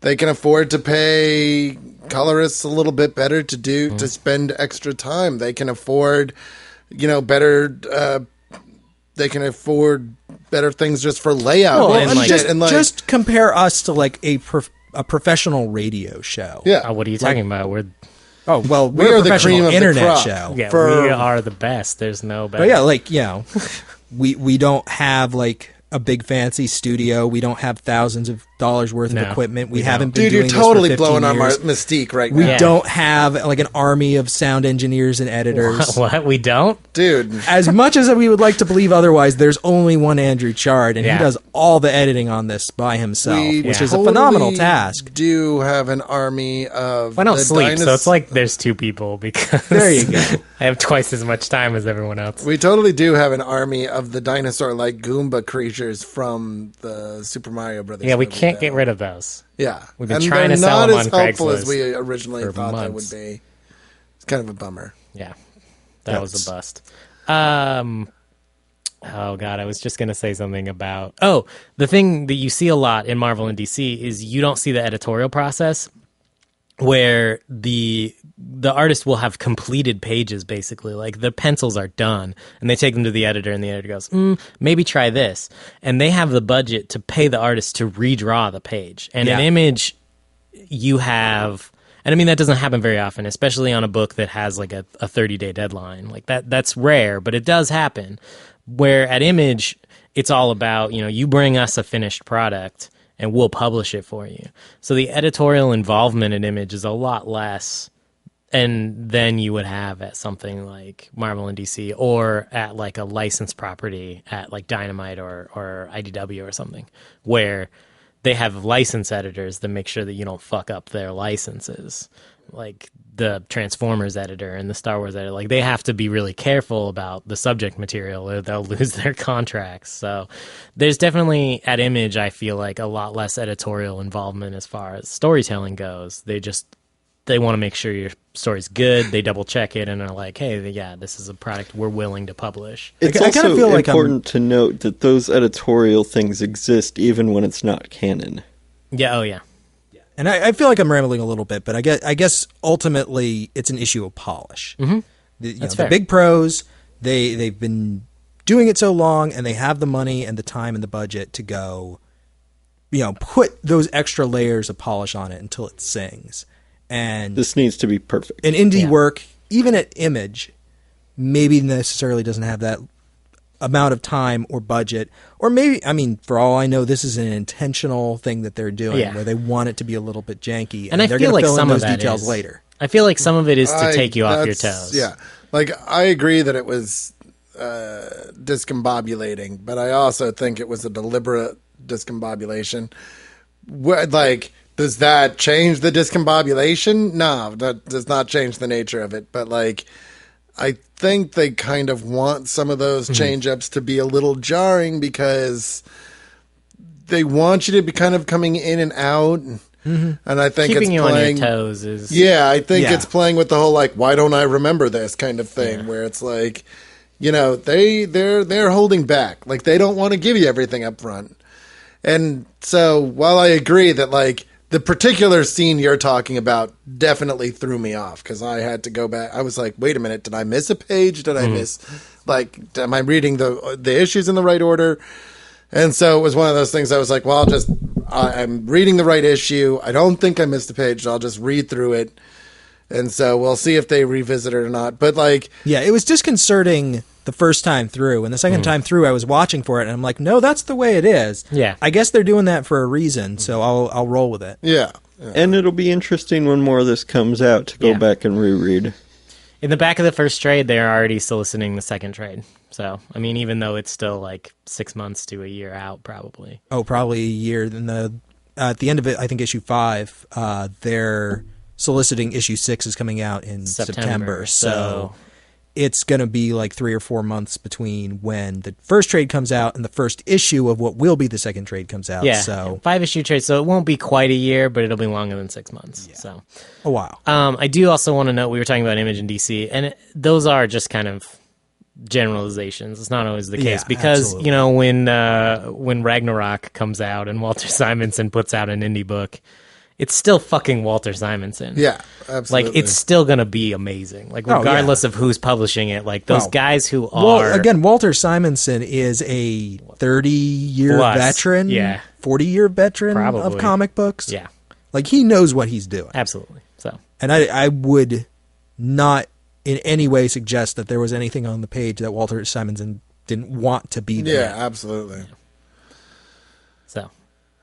They can afford to pay colorists a little bit better to spend extra time. They can afford, better. They can afford better things just for layout and shit. Just compare us to like a professional radio show. Yeah. What are you talking about? We're we are a the professional cream of the internet crop. show. we are the best. There's no better. But we don't have like a big fancy studio. We don't have thousands of dollars worth of equipment. We haven't been doing you're totally this for 15 blowing our years. mystique right We now. don't have like an army of sound engineers and editors. What? We don't? Dude. As much as we would like to believe otherwise, there's only one Andrew Chard, and he does all the editing on this by himself, which is a phenomenal task. Do have an army of I don't sleep, so it's like there's two people because There you go. I have twice as much time as everyone else. We totally do have an army of the dinosaur-like Goomba creatures from the Super Mario Brothers. Yeah, we movie, can't though. get rid of those. Yeah, We've been and trying they're to sell not them as on helpful as Craigslist we originally for thought they would months. be. It's kind of a bummer. Yeah, that was a bust. Oh God, I was just gonna say something about. Oh, the thing that you see a lot in Marvel and DC is you don't see the editorial process, where the artist will have completed pages, basically, like the pencils are done, and they take them to the editor, and the editor goes, maybe try this, and they have the budget to pay the artist to redraw the page. And an image you have. And I mean, that doesn't happen very often, especially on a book that has like a 30-day deadline. Like that's rare, but it does happen. Where at Image, it's all about, you bring us a finished product and we'll publish it for you. So the editorial involvement at Image is a lot less than you would have at something like Marvel and DC, or at like a licensed property at like Dynamite or IDW or something, where they have license editors that make sure that you don't fuck up their licenses. Like the Transformers editor and the Star Wars editor, like they have to be really careful about the subject material or they'll lose their contracts. So there's definitely at Image, I feel like, a lot less editorial involvement as far as storytelling goes. They want to make sure your story's good. They double check it and are like, hey, this is a product we're willing to publish. It's I kind of also feel like important to note that those editorial things exist even when it's not canon. Yeah, oh yeah. And I feel like I'm rambling a little bit, but I guess ultimately it's an issue of polish. Mm-hmm. The big pros, they've been doing it so long, and they have the money and the time and the budget to go, put those extra layers of polish on it until it sings. And this needs to be perfect. An indie work, even at Image, maybe necessarily doesn't have that amount of time or budget, or maybe, I mean, for all I know, this is an intentional thing that they're doing where they want it to be a little bit janky, and I they're feel going to like fill in some of those that details is later. I feel like some of it is to take you off your toes. Yeah, like I agree that it was discombobulating, but I also think it was a deliberate discombobulation. Like, does that change the discombobulation? No, that does not change the nature of it. But like, I think they kind of want some of those change-ups to be a little jarring because they want you to be kind of coming in and out. And I think Keeping it's you playing, on your toes is... Yeah, I think it's playing with the whole, like, why don't I remember this kind of thing, where it's like, they're holding back. Like, they don't want to give you everything up front. And so while I agree that, like, the particular scene you're talking about definitely threw me off because I had to go back. I was like, wait a minute, did I miss a page? Did I miss, like, am I reading the issues in the right order? And so it was one of those things I was like, well, I'm reading the right issue. I don't think I missed a page. I'll just read through it. And so we'll see if they revisit it or not. But like, yeah, it was disconcerting the first time through, and the second time through I was watching for it and I'm like, no, that's the way it is. Yeah, I guess they're doing that for a reason, so I'll roll with it. Yeah. And it'll be interesting when more of this comes out to go back and reread. In the back of the first trade, they're already soliciting the second trade. So, I mean, even though it's still like 6 months to a year out, probably. Oh, probably a year. Then at the end of it, I think issue 5, they're soliciting issue 6 is coming out in September. So it's going to be like 3 or 4 months between when the first trade comes out and the first issue of what will be the second trade comes out. Yeah, so 5-issue trade, so it won't be quite a year, but it'll be longer than 6 months. Yeah. So a while. I do also want to note, we were talking about Image and DC, and those are just kind of generalizations. It's not always the case because when Ragnarok comes out and Walter Simonson puts out an indie book, it's still fucking Walter Simonson. Yeah, absolutely. Like, it's still going to be amazing. Like, regardless of who's publishing it, like, those guys who are... Well, again, Walter Simonson is a 30-year veteran, 40-year veteran of comic books. Yeah. Like, he knows what he's doing. Absolutely. So, and I would not in any way suggest that there was anything on the page that Walter Simonson didn't want to be there. Yeah, absolutely. So...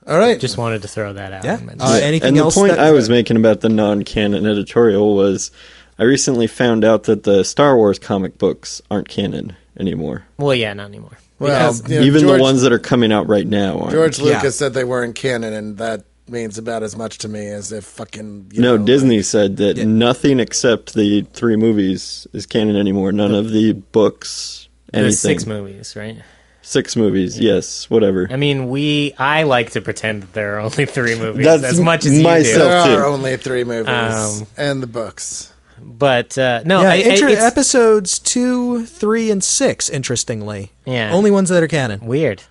All right. Just wanted to throw that out. Yeah. Anything else? And the point I was making about the non-canon editorial was I recently found out that the Star Wars comic books aren't canon anymore. Well, yeah, not anymore. Well, even the ones that are coming out right now aren't. George Lucas said they weren't canon, and that means about as much to me as if fucking... Disney said that nothing except the 3 movies is canon anymore. None of the books, anything. The 6 movies, right? 6 movies, yes, whatever. I mean, I like to pretend that there are only 3 movies, as much as you do. There are only 3 movies, and the books. But, no, episodes 2, 3, and 6, interestingly. Yeah. Only ones that are canon. Weird.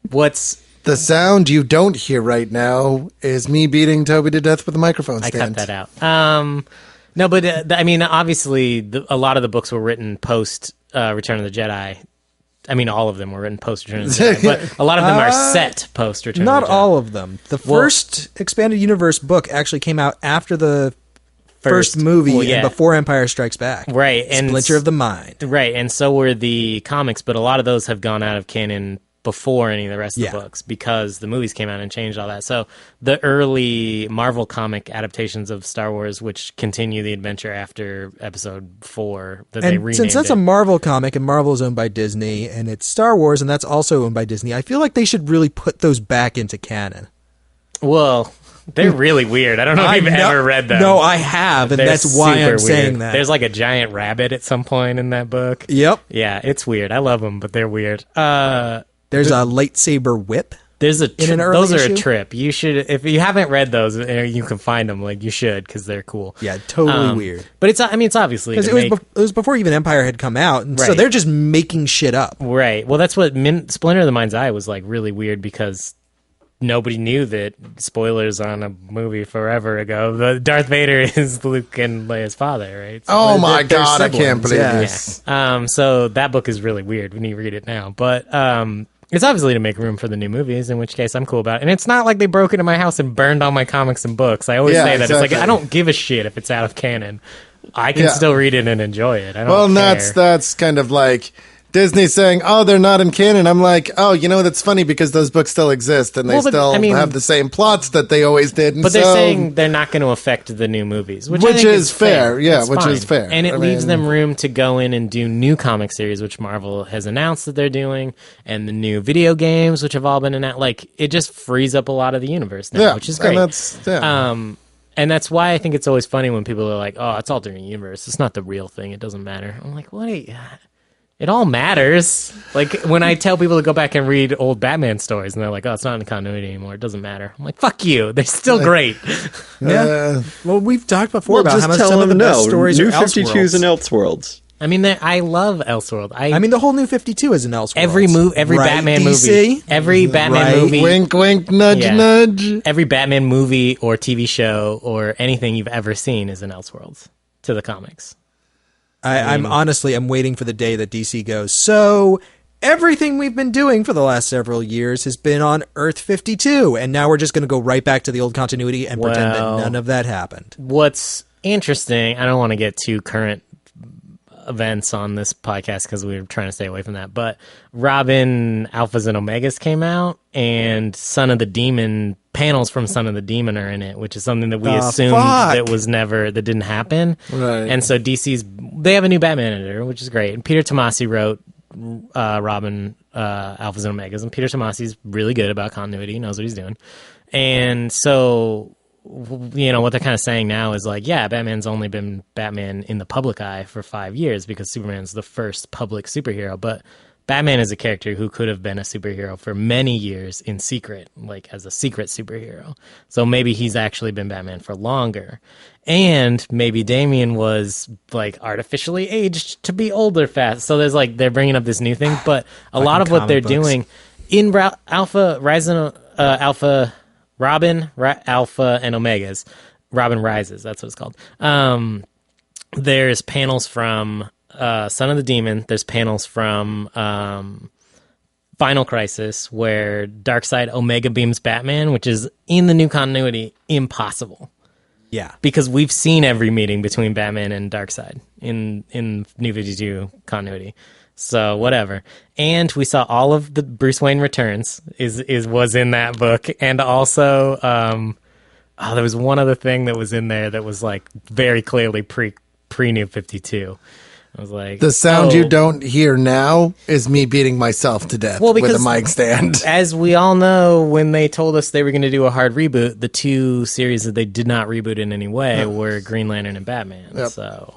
What's... The sound you don't hear right now is me beating Toby to death with a microphone stand. I cut that out. No, but, I mean, obviously, a lot of the books were written post Return of the Jedi. I mean, all of them were written post Return of the Jedi, but a lot of them are set post Return of the Jedi. Not all of them. The first Expanded Universe book actually came out after the first movie and before Empire Strikes Back. Right. And Splinter of the Mind. Right, and so were the comics, but a lot of those have gone out of canon before any of the rest of the books because the movies came out and changed all that. So the early Marvel comic adaptations of Star Wars, which continue the adventure after Episode 4, they renamed since that's a Marvel comic and Marvel is owned by Disney and it's Star Wars and that's also owned by Disney, I feel like they should really put those back into canon. Well, they're really weird. I don't know if you've ever read them. No, I have, and that's why I'm saying that. There's like a giant rabbit at some point in that book. Yep. Yeah, it's weird. I love them, but they're weird. There's a lightsaber whip. There's a in an early those are issue? a trip. You should, if you haven't read those, you can find them. Like you should, because they're cool. Yeah, totally weird. But it's obviously because it was before even Empire had come out, and so they're just making shit up. Right. Well, that's what Splinter of the Mind's Eye was like. Really weird because nobody knew that. Spoilers on a movie forever ago. The Darth Vader is Luke and Leia's father, right? So oh my god, I can't believe this. Yeah. So that book is really weird when you read it now, but it's obviously to make room for the new movies, in which case I'm cool about it. And it's not like they broke into my house and burned all my comics and books. I always say that. Exactly. It's like, I don't give a shit if it's out of canon. I can still read it and enjoy it. I don't care. That's kind of like Disney saying, oh, they're not in canon. I'm like, oh, that's funny because those books still exist and they have the same plots that they always did. And but they're saying they're not going to affect the new movies, which is fair. Yeah, which is fair. And it leaves them room to go in and do new comic series, which Marvel has announced that they're doing, and the new video games, which have all been announced. Like, it just frees up a lot of the universe now, which is great. And that's why I think it's always funny when people are like, oh, it's alternate universe. It's not the real thing. It doesn't matter. I'm like, what? It all matters. Like, when I tell people to go back and read old Batman stories, and they're like, oh, it's not in continuity anymore. It doesn't matter. I'm like, fuck you. They're still great. Yeah. Well, we've talked before about how much some of the best stories are Elseworlds. New 52's in Elseworlds. I mean, I love Elseworld. I mean, the whole New 52 is an Elseworlds. Every Batman movie. Every Batman movie. Wink, wink, nudge, nudge. Every Batman movie or TV show or anything you've ever seen is an Elseworlds to the comics. I'm waiting for the day that DC goes, so everything we've been doing for the last several years has been on Earth 52, and now we're just going to go right back to the old continuity and pretend that none of that happened. What's interesting, I don't want to get too current events on this podcast because we were trying to stay away from that, but Robin Alphas and Omegas came out, and Son of the Demon panels from Son of the Demon are in it, which is something that we assumed that didn't happen. Right. And so they have a new Batman editor, which is great. And Peter Tomasi wrote Robin Alphas and Omegas, and Peter Tomasi's really good about continuity. He knows what he's doing. And so, what they're kind of saying now is like, yeah, Batman's only been Batman in the public eye for 5 years because Superman's the first public superhero, but Batman is a character who could have been a superhero for many years in secret, like as a secret superhero. So maybe he's actually been Batman for longer. And maybe Damian was like artificially aged to be older fast. So there's like, they're bringing up this new thing, but a lot of what they're doing in Alpha Robin, Alpha, and Omegas. Robin Rises, that's what it's called. There's panels from Son of the Demon. There's panels from Final Crisis where Darkseid Omega beams Batman, which is in the new continuity impossible. Yeah. Because we've seen every meeting between Batman and Darkseid in New 52 continuity. So whatever. And we saw all of the Bruce Wayne Returns was in that book. And also there was one other thing that was in there that was like very clearly pre New 52. I was like, the sound you don't hear now is me beating myself to death with a mic stand. As we all know, when they told us they were going to do a hard reboot, the two series that they did not reboot in any way were Green Lantern and Batman. Yep. So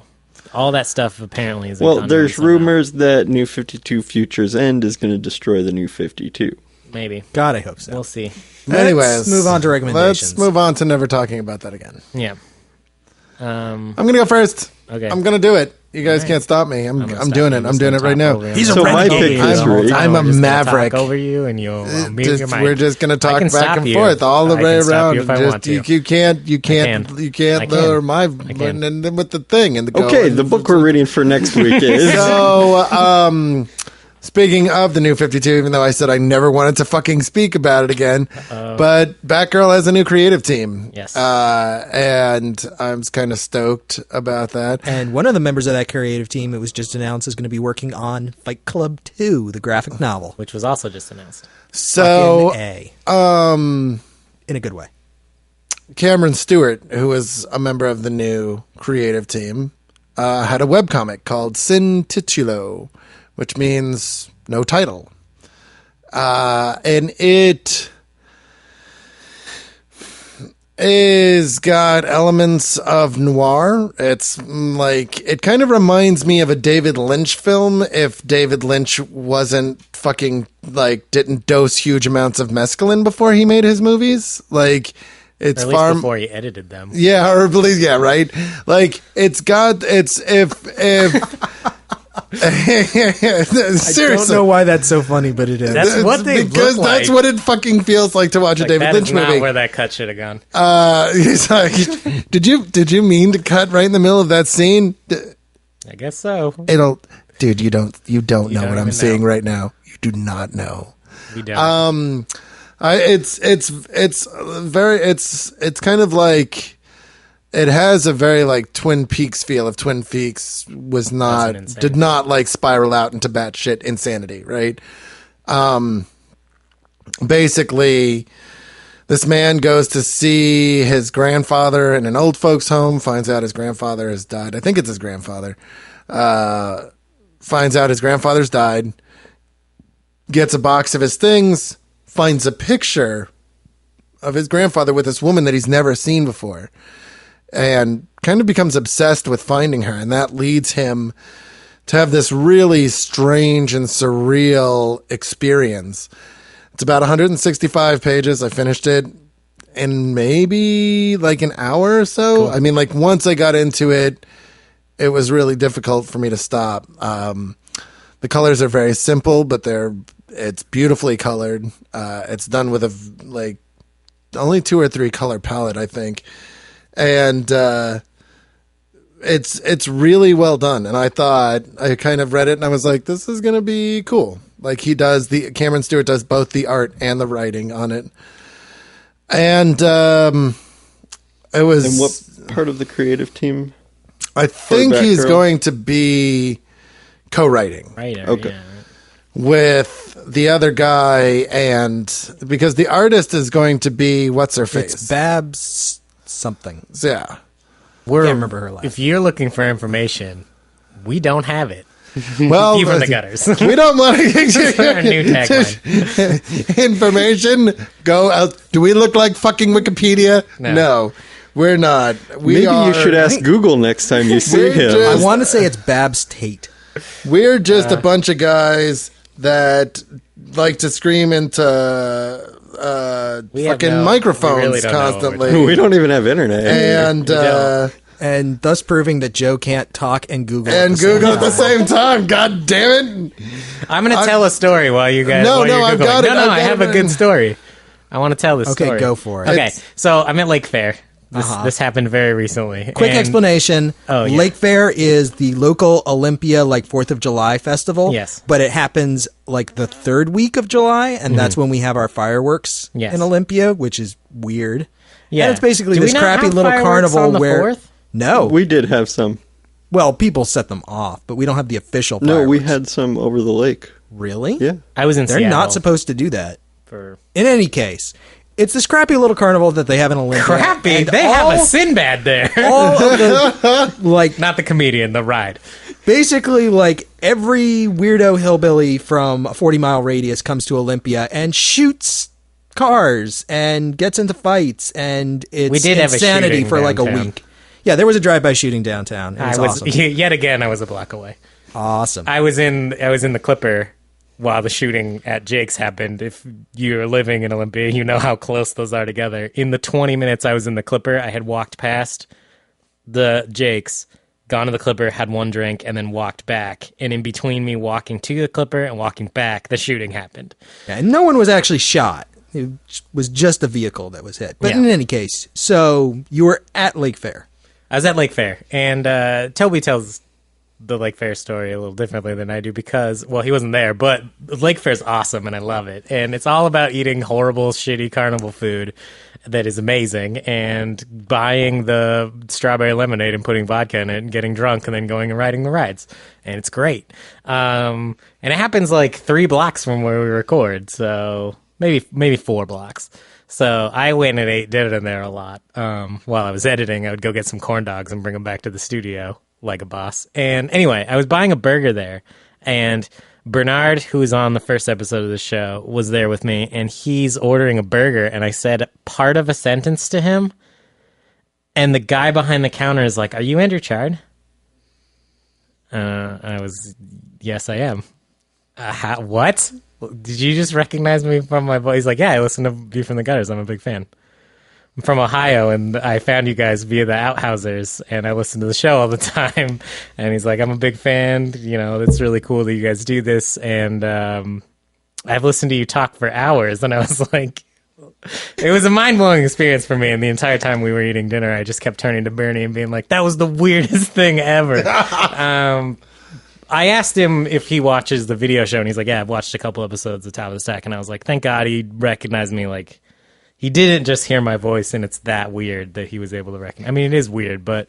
all that stuff apparently is. Well, there's rumors that New 52 Future's End is going to destroy the New 52. Maybe. God, I hope so. We'll see. Anyways, let's move on to recommendations. Let's move on to never talking about that again. Yeah. I'm going to go first. Okay. I'm going to do it. You guys can't stop me. I'm doing it. I'm doing it right now. He's a So my renegade. pick this week. I'm a maverick. Talk over you, and you'll mute your mic. We're just going to talk I can back stop and you. forth all the I way can stop around. you if I want to. You can't I can. lower my I can. button and then with the thing and the go. Okay, the book we're reading for next week is... So, speaking of the New 52, even though I said I never wanted to fucking speak about it again, but Batgirl has a new creative team. Yes. And I'm kind of stoked about that. And one of the members of that creative team, it was just announced, is going to be working on Fight Club 2, the graphic novel. Which was also just announced. So, Fucking in a good way. Cameron Stewart, who is a member of the new creative team, had a webcomic called Sin Titulo, which means no title. And it is got elements of noir. It's like, it kind of reminds me of a David Lynch film if David Lynch wasn't fucking, like, didn't dose huge amounts of mescaline before he made his movies. Like, it's Or at least before he edited them. Yeah, or believe, yeah, right? Like, it's got, it's, if seriously. I don't know why that's so funny, but it is. That's what they because look that's like. what it fucking feels like to watch a David That Lynch is not movie. where that cut should have gone. He's like, did you mean to cut right in the middle of that scene? I guess so. Dude, you don't know don't what I'm even seeing know. right now. You do not know. We don't. It's kind of like, it has a very like Twin Peaks feel. If Twin Peaks did not like spiral out into batshit insanity, right? Basically, this man goes to see his grandfather in an old folks' home, finds out his grandfather has died. I think it's his grandfather. Finds out his grandfather's died, gets a box of his things, finds a picture of his grandfather with this woman that he's never seen before, and kind of becomes obsessed with finding her. And that leads him to have this really strange and surreal experience. It's about 165 pages. I finished it in maybe like an hour or so. Cool. I mean, like, once I got into it, it was really difficult for me to stop. The colors are very simple, but it's beautifully colored. It's done with only 2 or 3 color palette, I think. And it's really well done. And I thought, I kind of read it and I was like, this is going to be cool. Like, Cameron Stewart does both the art and the writing on it. And it was... And what part of the creative team? I think he's going to be co-writing. Writer, okay. yeah. With the other guy, and because the artist is going to be what's her face? It's Babs something. Yeah. Can't remember her last. If you're looking for information, we don't have it. Well, Even the gutters. we don't want Our new to tagline. information. Go out. Do we look like fucking Wikipedia? No, we're not. Maybe you should ask Google next time you see We're him. just- I want to say it's Babs Tate. We're just a bunch of guys that like to scream into fucking microphones we really don't know what we're constantly. We don't even have internet. And And thus proving that Joe can't talk and Google at the Google same at the time. same time. God damn it! I'm going to tell a story while you guys. No, while no, you're I've Googling. got it, No, I've I got have it. a good story. I want to tell this story. Okay, go for it. Okay, so I'm at Lake Fair. This happened very recently. Quick explanation. Oh, yeah. Lake Fair is the local Olympia, 4th of July festival. Yes. But it happens the third week of July, and that's when we have our fireworks in Olympia, which is weird. Yeah. And it's basically Do we this not crappy have little fireworks carnival on the where... 4th? No. We did have some. Well, people set them off, but we don't have the official fireworks. No, we had some over the lake. Really? Yeah. I was in They're Seattle. not supposed to do that. For In any case, it's this crappy little carnival that they have in Olympia. crappy. and They have a Sinbad there. all of the Not the comedian, the ride. basically every weirdo hillbilly from a 40-mile radius comes to Olympia and shoots cars and gets into fights, and it's We did have a insanity shooting for a downtown. week. Yeah, there was a drive-by shooting downtown. It was awesome. Yet again, I was a block away. Awesome. I was in the Clipper while the shooting at Jake's happened. If you're living in Olympia, you know how close those are together. In the 20 minutes I was in the Clipper, I had walked past the Jake's, gone to the Clipper, had one drink, and then walked back. And in between me walking to the Clipper and walking back, the shooting happened. Yeah, and no one was actually shot. It was just a vehicle that was hit. But Yeah. in any case, so you were at Lake Fair. I was at Lake Fair, and Toby tells the Lake Fair story a little differently than I do because, well, he wasn't there, but Lake Fair's awesome, and I love it. And it's all about eating horrible, shitty carnival food that is amazing, and buying the strawberry lemonade and putting vodka in it and getting drunk and then going and riding the rides. And it's great. And it happens 3 blocks from where we record, so maybe 4 blocks. So I went and ate dinner there a lot. While I was editing, I would go get some corn dogs and bring them back to the studio like a boss. And anyway, I was buying a burger there, and Bernard, who was on the first episode of the show, was there with me, and he's ordering a burger, and I said part of a sentence to him, and the guy behind the counter is like, "Are you Andrew Chard?" I was, "Yes, I am." What? Did you just recognize me from my voice? He's like, "Yeah, I listen to View from the Gutters. I'm a big fan. I'm from Ohio, and I found you guys via the Outhousers, and I listen to the show all the time." And he's like, "I'm a big fan. It's really cool that you guys do this, and I've listened to you talk for hours." And I was like, it was a mind-blowing experience for me, and the entire time we were eating dinner, I just kept turning to Bernie and being like, "That was the weirdest thing ever." I asked him if he watches the video show, and he's like, "Yeah, I've watched a couple episodes of Top of the Stack." And I was like, thank God he recognized me. He didn't just hear my voice, and it's that weird that he was able to recognize. I mean, it is weird, but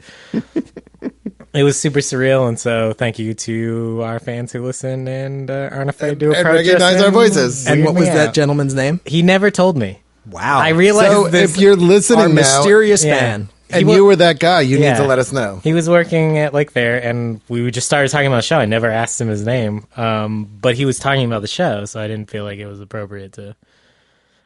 it was super surreal. And so thank you to our fans who listen and aren't afraid to approach and recognize us our voices. And what weird was me that out. gentleman's name? He never told me. Wow. I realized So this. if you're listening Our now, mysterious Yeah. fan. and you were that guy, you need to let us know. He was working at Lake Fair, and we just started talking about the show. I never asked him his name, but he was talking about the show, so I didn't feel like it was appropriate to...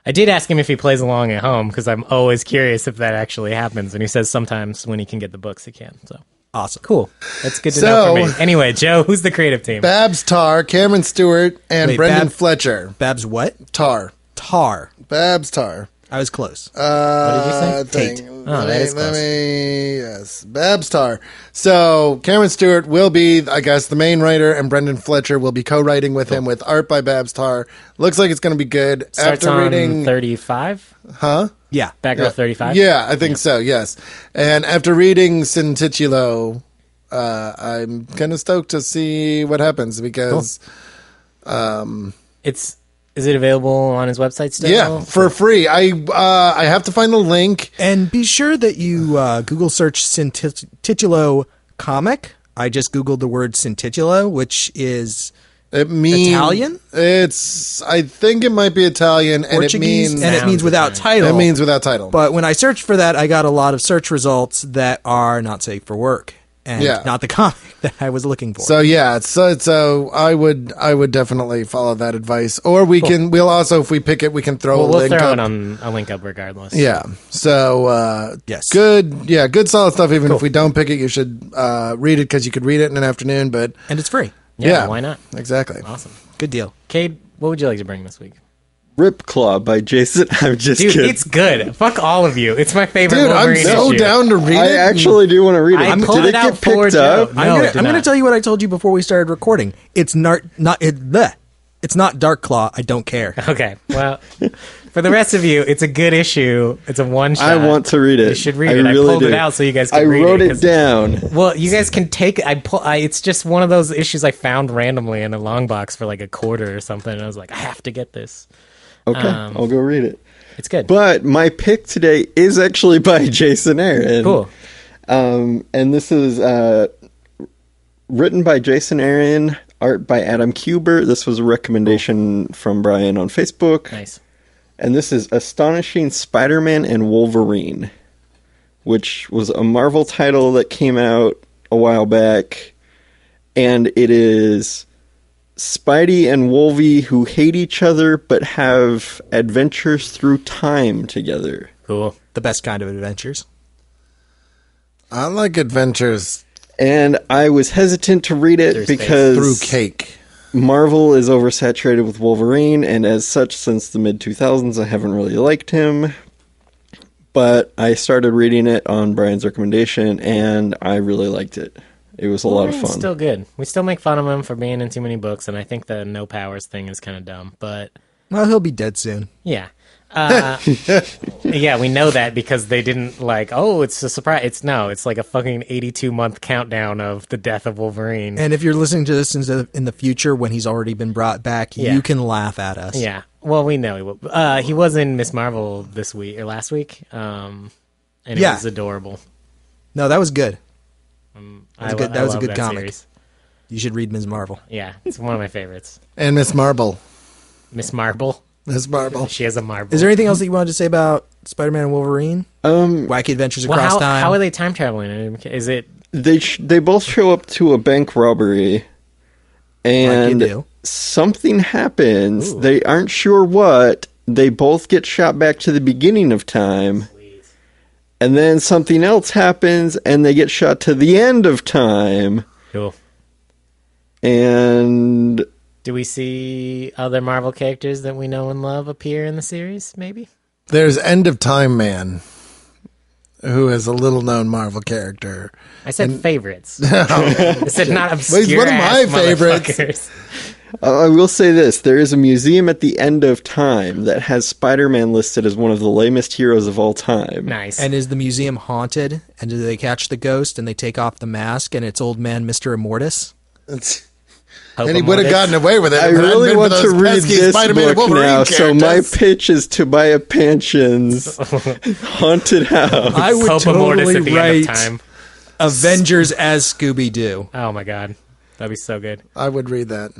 I did ask him if he plays along at home, because I'm always curious if that actually happens, and he says sometimes when he can get the books, he can. So Awesome. cool. That's good to know for me. So- Anyway, Joe, who's the creative team? Babs Tar, Cameron Stewart, and Wait, Brendan Bab- Fletcher. Babs what? Tar. Tar. Babs Tar. I was close. What did you say? Tate. Thing. Oh, that is close. Yes, Babs Tar. So Cameron Stewart will be, I guess, the main writer, and Brendan Fletcher will be co-writing with him with art by Babs Tar. Looks like it's going to be good. Starts After on reading, 35? Yeah. Batgirl 35? yeah, I think so. Yes, and after reading Sin Titulo, I'm kind of stoked to see what happens because. Is it available on his website still? Yeah, for free. I have to find the link. And be sure that you Google search Sin Titulo comic. I just Googled the word Sin Titulo, which is It means Italian? I think it might be Italian, Portuguese, and and it means without title. it means without title. But when I searched for that, I got a lot of search results that are not safe for work and Yeah. not the comic that I was looking for. So yeah, so I would definitely follow that advice. Or we'll also, if we pick it, we can throw a We'll link throw up. it on a link up regardless. Yeah. So Yes. good solid stuff. Even if we don't pick it, you should read it because you could read it in an afternoon. But and it's free. Yeah, why not? Exactly. Awesome. Good deal. Cade, what would you like to bring this week? Rip Claw by Jason. I'm just Dude, kidding. it's good. Fuck all of you. It's my favorite Dude, I'm Wolverine so issue. down to read I it. actually do want to read it. I pulled Did it it out get for picked Joe. up? No, I'm it did going to not. tell you what I told you before we started recording. It's not it. Bleh. it's not Dark Claw. I don't care. Okay, well, for the rest of you, it's a good issue. It's a one-shot. I want to read it. You should read it. Really I pulled do. it out so you guys can read it. I wrote it down. Well, you guys can take it. It's just one of those issues I found randomly in a long box for like a quarter or something, and I was like, I have to get this. Okay, I'll go read it. It's good. But my pick today is actually by Jason Aaron. Cool. And this is written by Jason Aaron, art by Adam Kubert. This was a recommendation from Brian on Facebook. Nice. And this is Astonishing Spider-Man and Wolverine, which was a Marvel title that came out a while back. And it is Spidey and Wolvie who hate each other but have adventures through time together. Cool. The best kind of adventures. I like adventures And I was hesitant to read it because through cake. Marvel is oversaturated with Wolverine, and as such, since the mid-2000s, I haven't really liked him. But I started reading it on Brian's recommendation, and I really liked it. It was a lot of fun. Still good. We still make fun of him for being in too many books, and I think the no powers thing is kind of dumb. But Well, he'll be dead soon. yeah, yeah, we know that because they didn't it's a surprise. It's like a fucking 82-month countdown of the death of Wolverine. And if you're listening to this in the future when he's already been brought back, you can laugh at us. Yeah. Well, we know he will. He was in Miss Marvel this week or last week, and it was adorable. No, that was good. That was a good comic. Series. You should read Ms. Marvel. Yeah, it's one of my favorites. And Miss Marble. Miss Marble. Miss Marble. She has a marble. Is there anything else that you wanted to say about Spider-Man and Wolverine? Wacky adventures across time. How are they time traveling? Is it? They both show up to a bank robbery, and something happens. Ooh. They aren't sure what. They both get shot back to the beginning of time. Sweet. And then something else happens, and they get shot to the end of time. Cool. And do we see other Marvel characters that we know and love appear in the series, maybe? There's End of Time Man, who is a little-known Marvel character. I said favorites. I said not obscure. He's one of my favorites. I will say this. There is a museum at the end of time that has Spider-Man listed as one of the lamest heroes of all time. Nice. And is the museum haunted? And do they catch the ghost and they take off the mask and it's old man Mr. Immortus? And he would have gotten away with it. I really want to read this book now, so my pitch is Tobiah Panshin's Haunted House. I would Pope totally at the write end of time. Avengers as Scooby-Doo. Oh my god. That'd be so good. I would read that.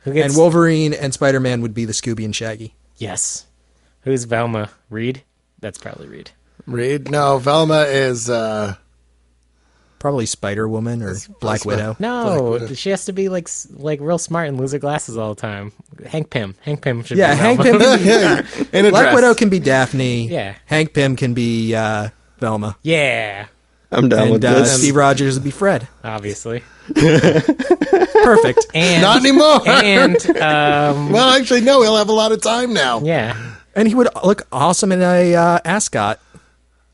And Wolverine and Spider-Man would be the Scooby and Shaggy. Yes. Who's Velma? Reed? That's probably Reed. Reed? No, Velma is... Probably Spider-Woman or Black Widow. No, she has to be like real smart and lose her glasses all the time. Hank Pym. Hank Pym should be Hank Velma. Pym. In a Black dress. Widow can be Daphne. Yeah. Hank Pym can be Velma. Yeah. I'm down with And this. Steve Rogers would be Fred. Obviously. Perfect. And Not anymore. And well, actually, no. He'll have a lot of time now. yeah. And he would look awesome in a ascot.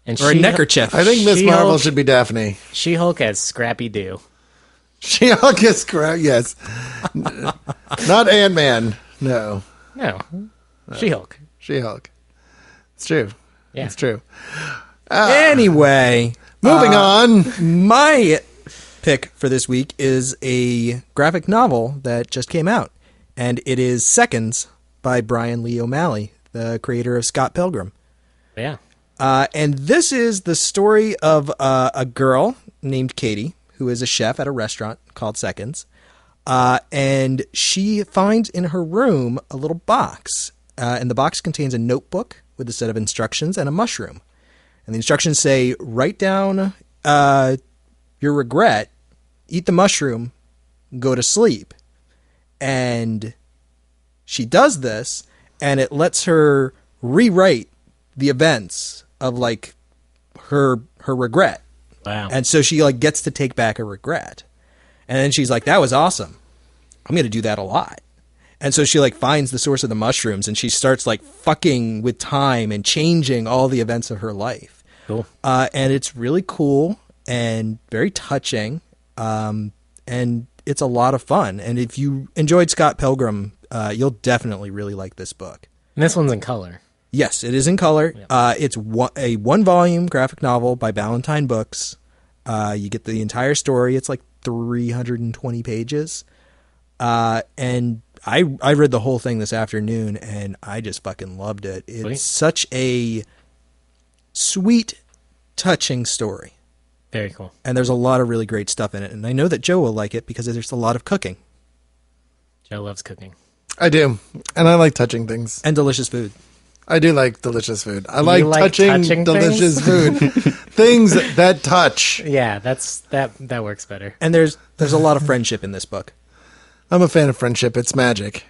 And Or a neckerchief. I think Miss She-Hulk- Marvel should be Daphne. She-Hulk as Scrappy Doo. She-Hulk is correct, yes. Not Ant-Man. No. No. She-Hulk. She-Hulk. It's true. Yeah. It's true. Anyway, Moving on. my pick for this week is a graphic novel that just came out. And it is Seconds by Brian Lee O'Malley, the creator of Scott Pilgrim. Yeah. And this is the story of a girl named Katie, who is a chef at a restaurant called Seconds. And she finds in her room a little box. And the box contains a notebook with a set of instructions and a mushroom. And the instructions say, write down your regret, eat the mushroom, go to sleep. And she does this, and it lets her rewrite the events of like her regret. Wow. And so she like gets to take back her regret. And then she's like, that was awesome. I'm going to do that a lot. And so she like finds the source of the mushrooms and she starts like fucking with time and changing all the events of her life. Cool. And it's really cool and very touching. And it's a lot of fun. And if you enjoyed Scott Pilgrim, You'll definitely really like this book. And this one's in color. Yes, it is in color. Yep. It's a one-volume graphic novel by Ballantine Books. You get the entire story. It's like 320 pages. And I read the whole thing this afternoon, and I just fucking loved it. It's Sweet. such a sweet, touching story. Very cool. And there's a lot of really great stuff in it. And I know that Joe will like it because there's a lot of cooking. Joe loves cooking. I do. And I like touching things. And delicious food. I do like delicious food. I You like like touching delicious food. Things that touch. Yeah, that works better. And there's a lot of friendship in this book. I'm a fan of friendship. It's magic.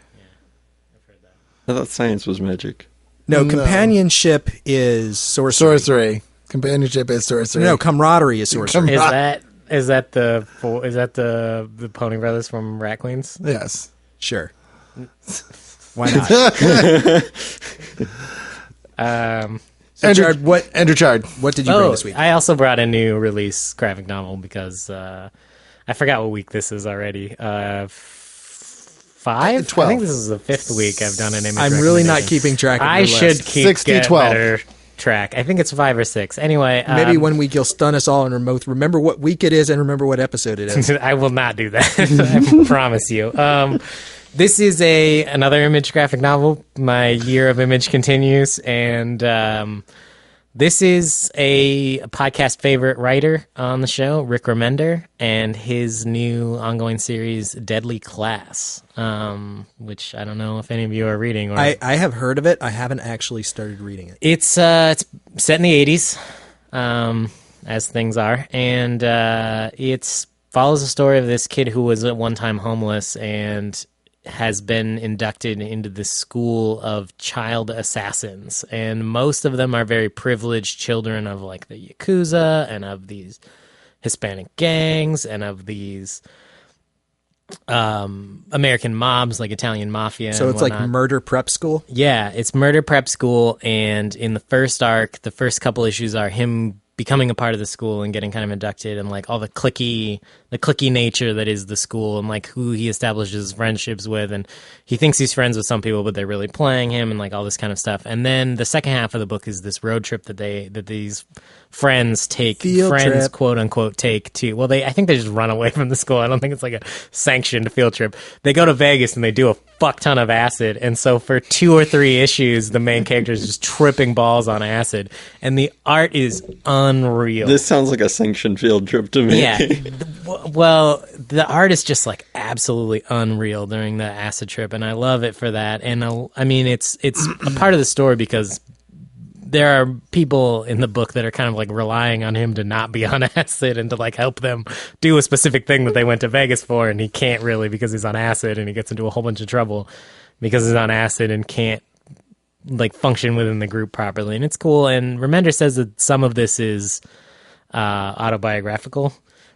I thought science was magic. No, No. companionship is sorcery. Sorcery. Companionship is sorcery. No, camaraderie is sorcery. Is that the Pony Brothers from Rat Queens? Yes. Sure. Why not? So, Andrew, Chard, what Andrew Chard. did you bring this week? I also brought a new release graphic novel because I forgot what week this is already. 5? 12. I think this is the 5th week I've done an image. I'm really not recommendation. keeping track of I your should list. keep 60, get 12. better track. I think it's 5 or 6. Anyway, Maybe one week you'll stun us all and remember what week it is and remember what episode it is. I will not do that. I promise you. This is another image graphic novel. My year of image continues, and this is a podcast favorite writer on the show, Rick Remender, and his new ongoing series, Deadly Class, which I don't know if any of you are reading. Or I have heard of it. I haven't actually started reading it. It's set in the 80s, as things are, and it follows the story of this kid who was at one time homeless and has been inducted into the school of child assassins, and most of them are very privileged children of like the Yakuza and of these Hispanic gangs and of these American mobs like Italian mafia. So and it's like whatnot. murder prep school? Yeah, it's murder prep school, and in the first arc, the first couple issues are him becoming a part of the school and getting kind of inducted, and like all the cliquey nature that is the school, and like who he establishes friendships with, and he thinks he's friends with some people, but they're really playing him, and like all this kind of stuff. And then the second half of the book is this road trip that these friends take, Field trip. quote unquote take to. Well, I think they just run away from the school. I don't think it's like a sanctioned field trip. They go to Vegas and they do a fuck ton of acid, and so for 2 or 3 issues, the main character is just tripping balls on acid, and the art is unreal. This sounds like a sanctioned field trip to me. Yeah. Well, the art is just like absolutely unreal during the acid trip, and I love it for that. And I mean, it's a part of the story because there are people in the book that are kind of like relying on him to not be on acid and to like help them do a specific thing that they went to Vegas for, and he can't really because he's on acid, and he gets into a whole bunch of trouble because he's on acid and can't like function within the group properly. And it's cool. And Remender says that some of this is autobiographical.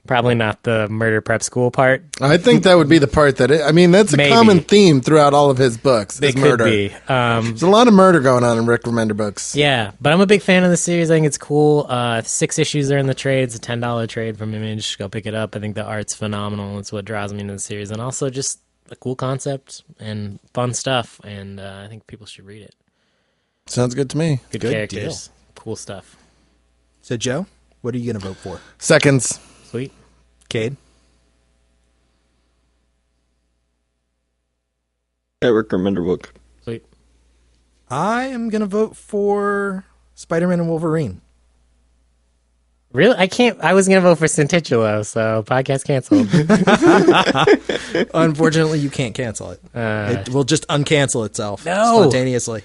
Probably not the murder prep school part. I think that would be the part that that's a Maybe. common theme throughout all of his books. It Is could murder. be. There's a lot of murder going on in Rick Remender books. Yeah, but I'm a big fan of the series. I think it's cool. 6 issues are in the trade. It's a $10 trade from Image. Go pick it up. I think the art's phenomenal. It's what draws me into the series. And also just a cool concept and fun stuff. And I think people should read it. Sounds good to me. Good Good characters. Cool stuff. So, Joe, what are you going to vote for? Seconds. Sweet. Cade? Rick Remender book. Sweet. I am going to vote for Spider-Man and Wolverine. Really? I can't. I was going to vote for Sin Titulo, so podcast canceled. Unfortunately, you can't cancel it. It will just uncancel itself No. spontaneously.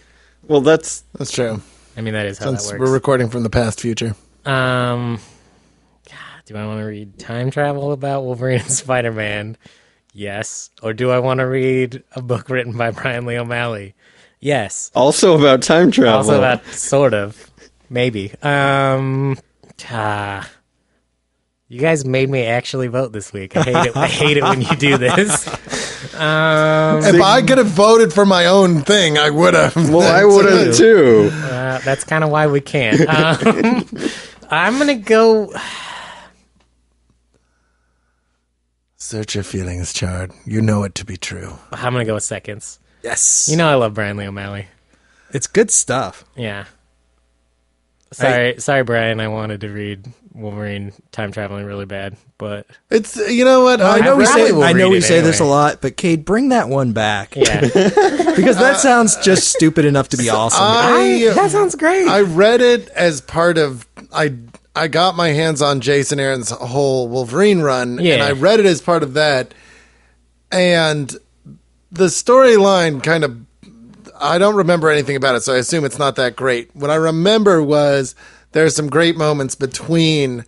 Well, that's That's true. I mean, that is how Since that we're works. recording from the past future. God, do I want to read time travel about Wolverine and Spider-Man? Yes. Or do I want to read a book written by Brian Lee O'Malley? Yes. also about time travel. Also about sort of. Maybe. You guys made me actually vote this week. I hate it. I hate it when you do this. If I could have voted for my own thing, I would have. Well, I would have too. That's kind of why we can't. I'm going to go... Search your feelings, Chard. You know it to be true. I'm going to go with seconds. Yes. You know I love Brian Lee O'Malley. It's good stuff. Yeah. Sorry, Brian. I wanted to read Wolverine time traveling really bad, but It's, you know what? I know probably will I know read we it say this a anyway. lot, but Cade, bring that one back. yeah, Because that sounds just stupid enough to be awesome. that sounds great. I read it as part of I got my hands on Jason Aaron's whole Wolverine run, Yeah. and I read it as part of that. And the storyline kind of, I don't remember anything about it, so I assume it's not that great. What I remember was there's some great moments between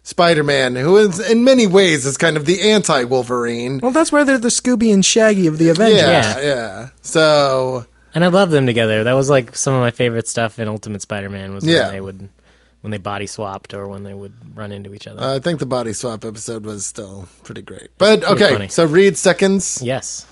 Spider-Man, who is in many ways is kind of the anti-Wolverine. Well, that's why they're the Scooby and Shaggy of the Avengers. Yeah. So And I love them together. That was like some of my favorite stuff in Ultimate Spider-Man was Yeah. when they body swapped or when they would run into each other. I think the body swap episode was still pretty great. But was okay, funny. so read seconds. Yes.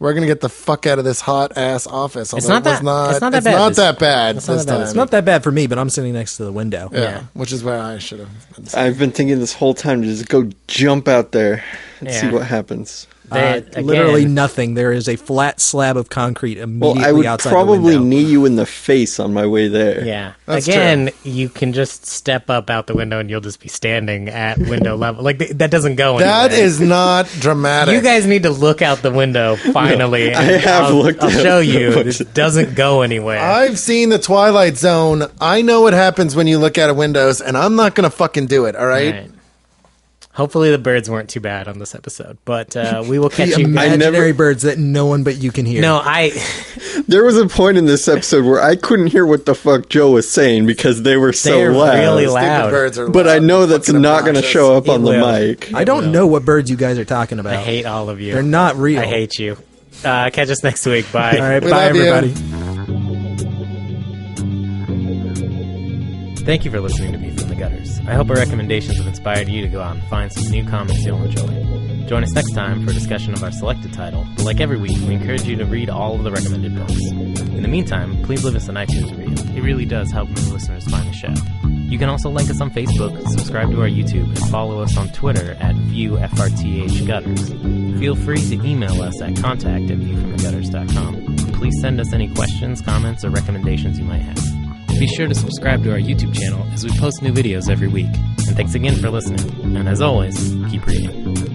We're gonna get the fuck out of this hot ass office. It's although not that- it's not it's not that it's bad. not It's- that bad it's not this that bad. time. It's not that bad for me, but I'm sitting next to the window. Yeah, which is where I should have been. I've been thinking this whole time to just go jump out there and see Yeah. what happens. Literally Again, nothing. There is a flat slab of concrete Well, immediately I would outside probably the window. knee you in the face on my way there. Yeah. That's Again, you can just step up out the window and you'll just be standing at window level. Like that doesn't go anywhere. That is not dramatic. You guys need to look out the window finally. I and have looked I'll out show the you. window. It doesn't go anywhere. I've seen the Twilight Zone. I know what happens when you look out of windows, and I'm not gonna fucking do it. All right. Right. Hopefully the birds weren't too bad on this episode, but we will catch The you. imaginary birds that no one but you can hear. No, There was a point in this episode where I couldn't hear what the fuck Joe was saying because they were so They're loud. really Stupid loud. birds are But loud I know and that's fucking not going to obnoxious. show up It on the will. mic. I don't know what birds you guys are talking about. I hate all of you. They're not real. I hate you. Catch us next week. Bye. All right, We bye love you. everybody. Thank you for listening to Me From the Gutters. I hope our recommendations have inspired you to go out and find some new comics you'll enjoy. Join us next time for a discussion of our selected title, but like every week, we encourage you to read all of the recommended books. In the meantime, please leave us an iTunes review. It really does help new listeners find the show. You can also like us on Facebook, subscribe to our YouTube, and follow us on Twitter at ViewFRTHGutters. Feel free to email us at contact@viewfromthegutters.com. Please send us any questions, comments, or recommendations you might have. Be sure to subscribe to our YouTube channel as we post new videos every week. And thanks again for listening. And as always, keep reading.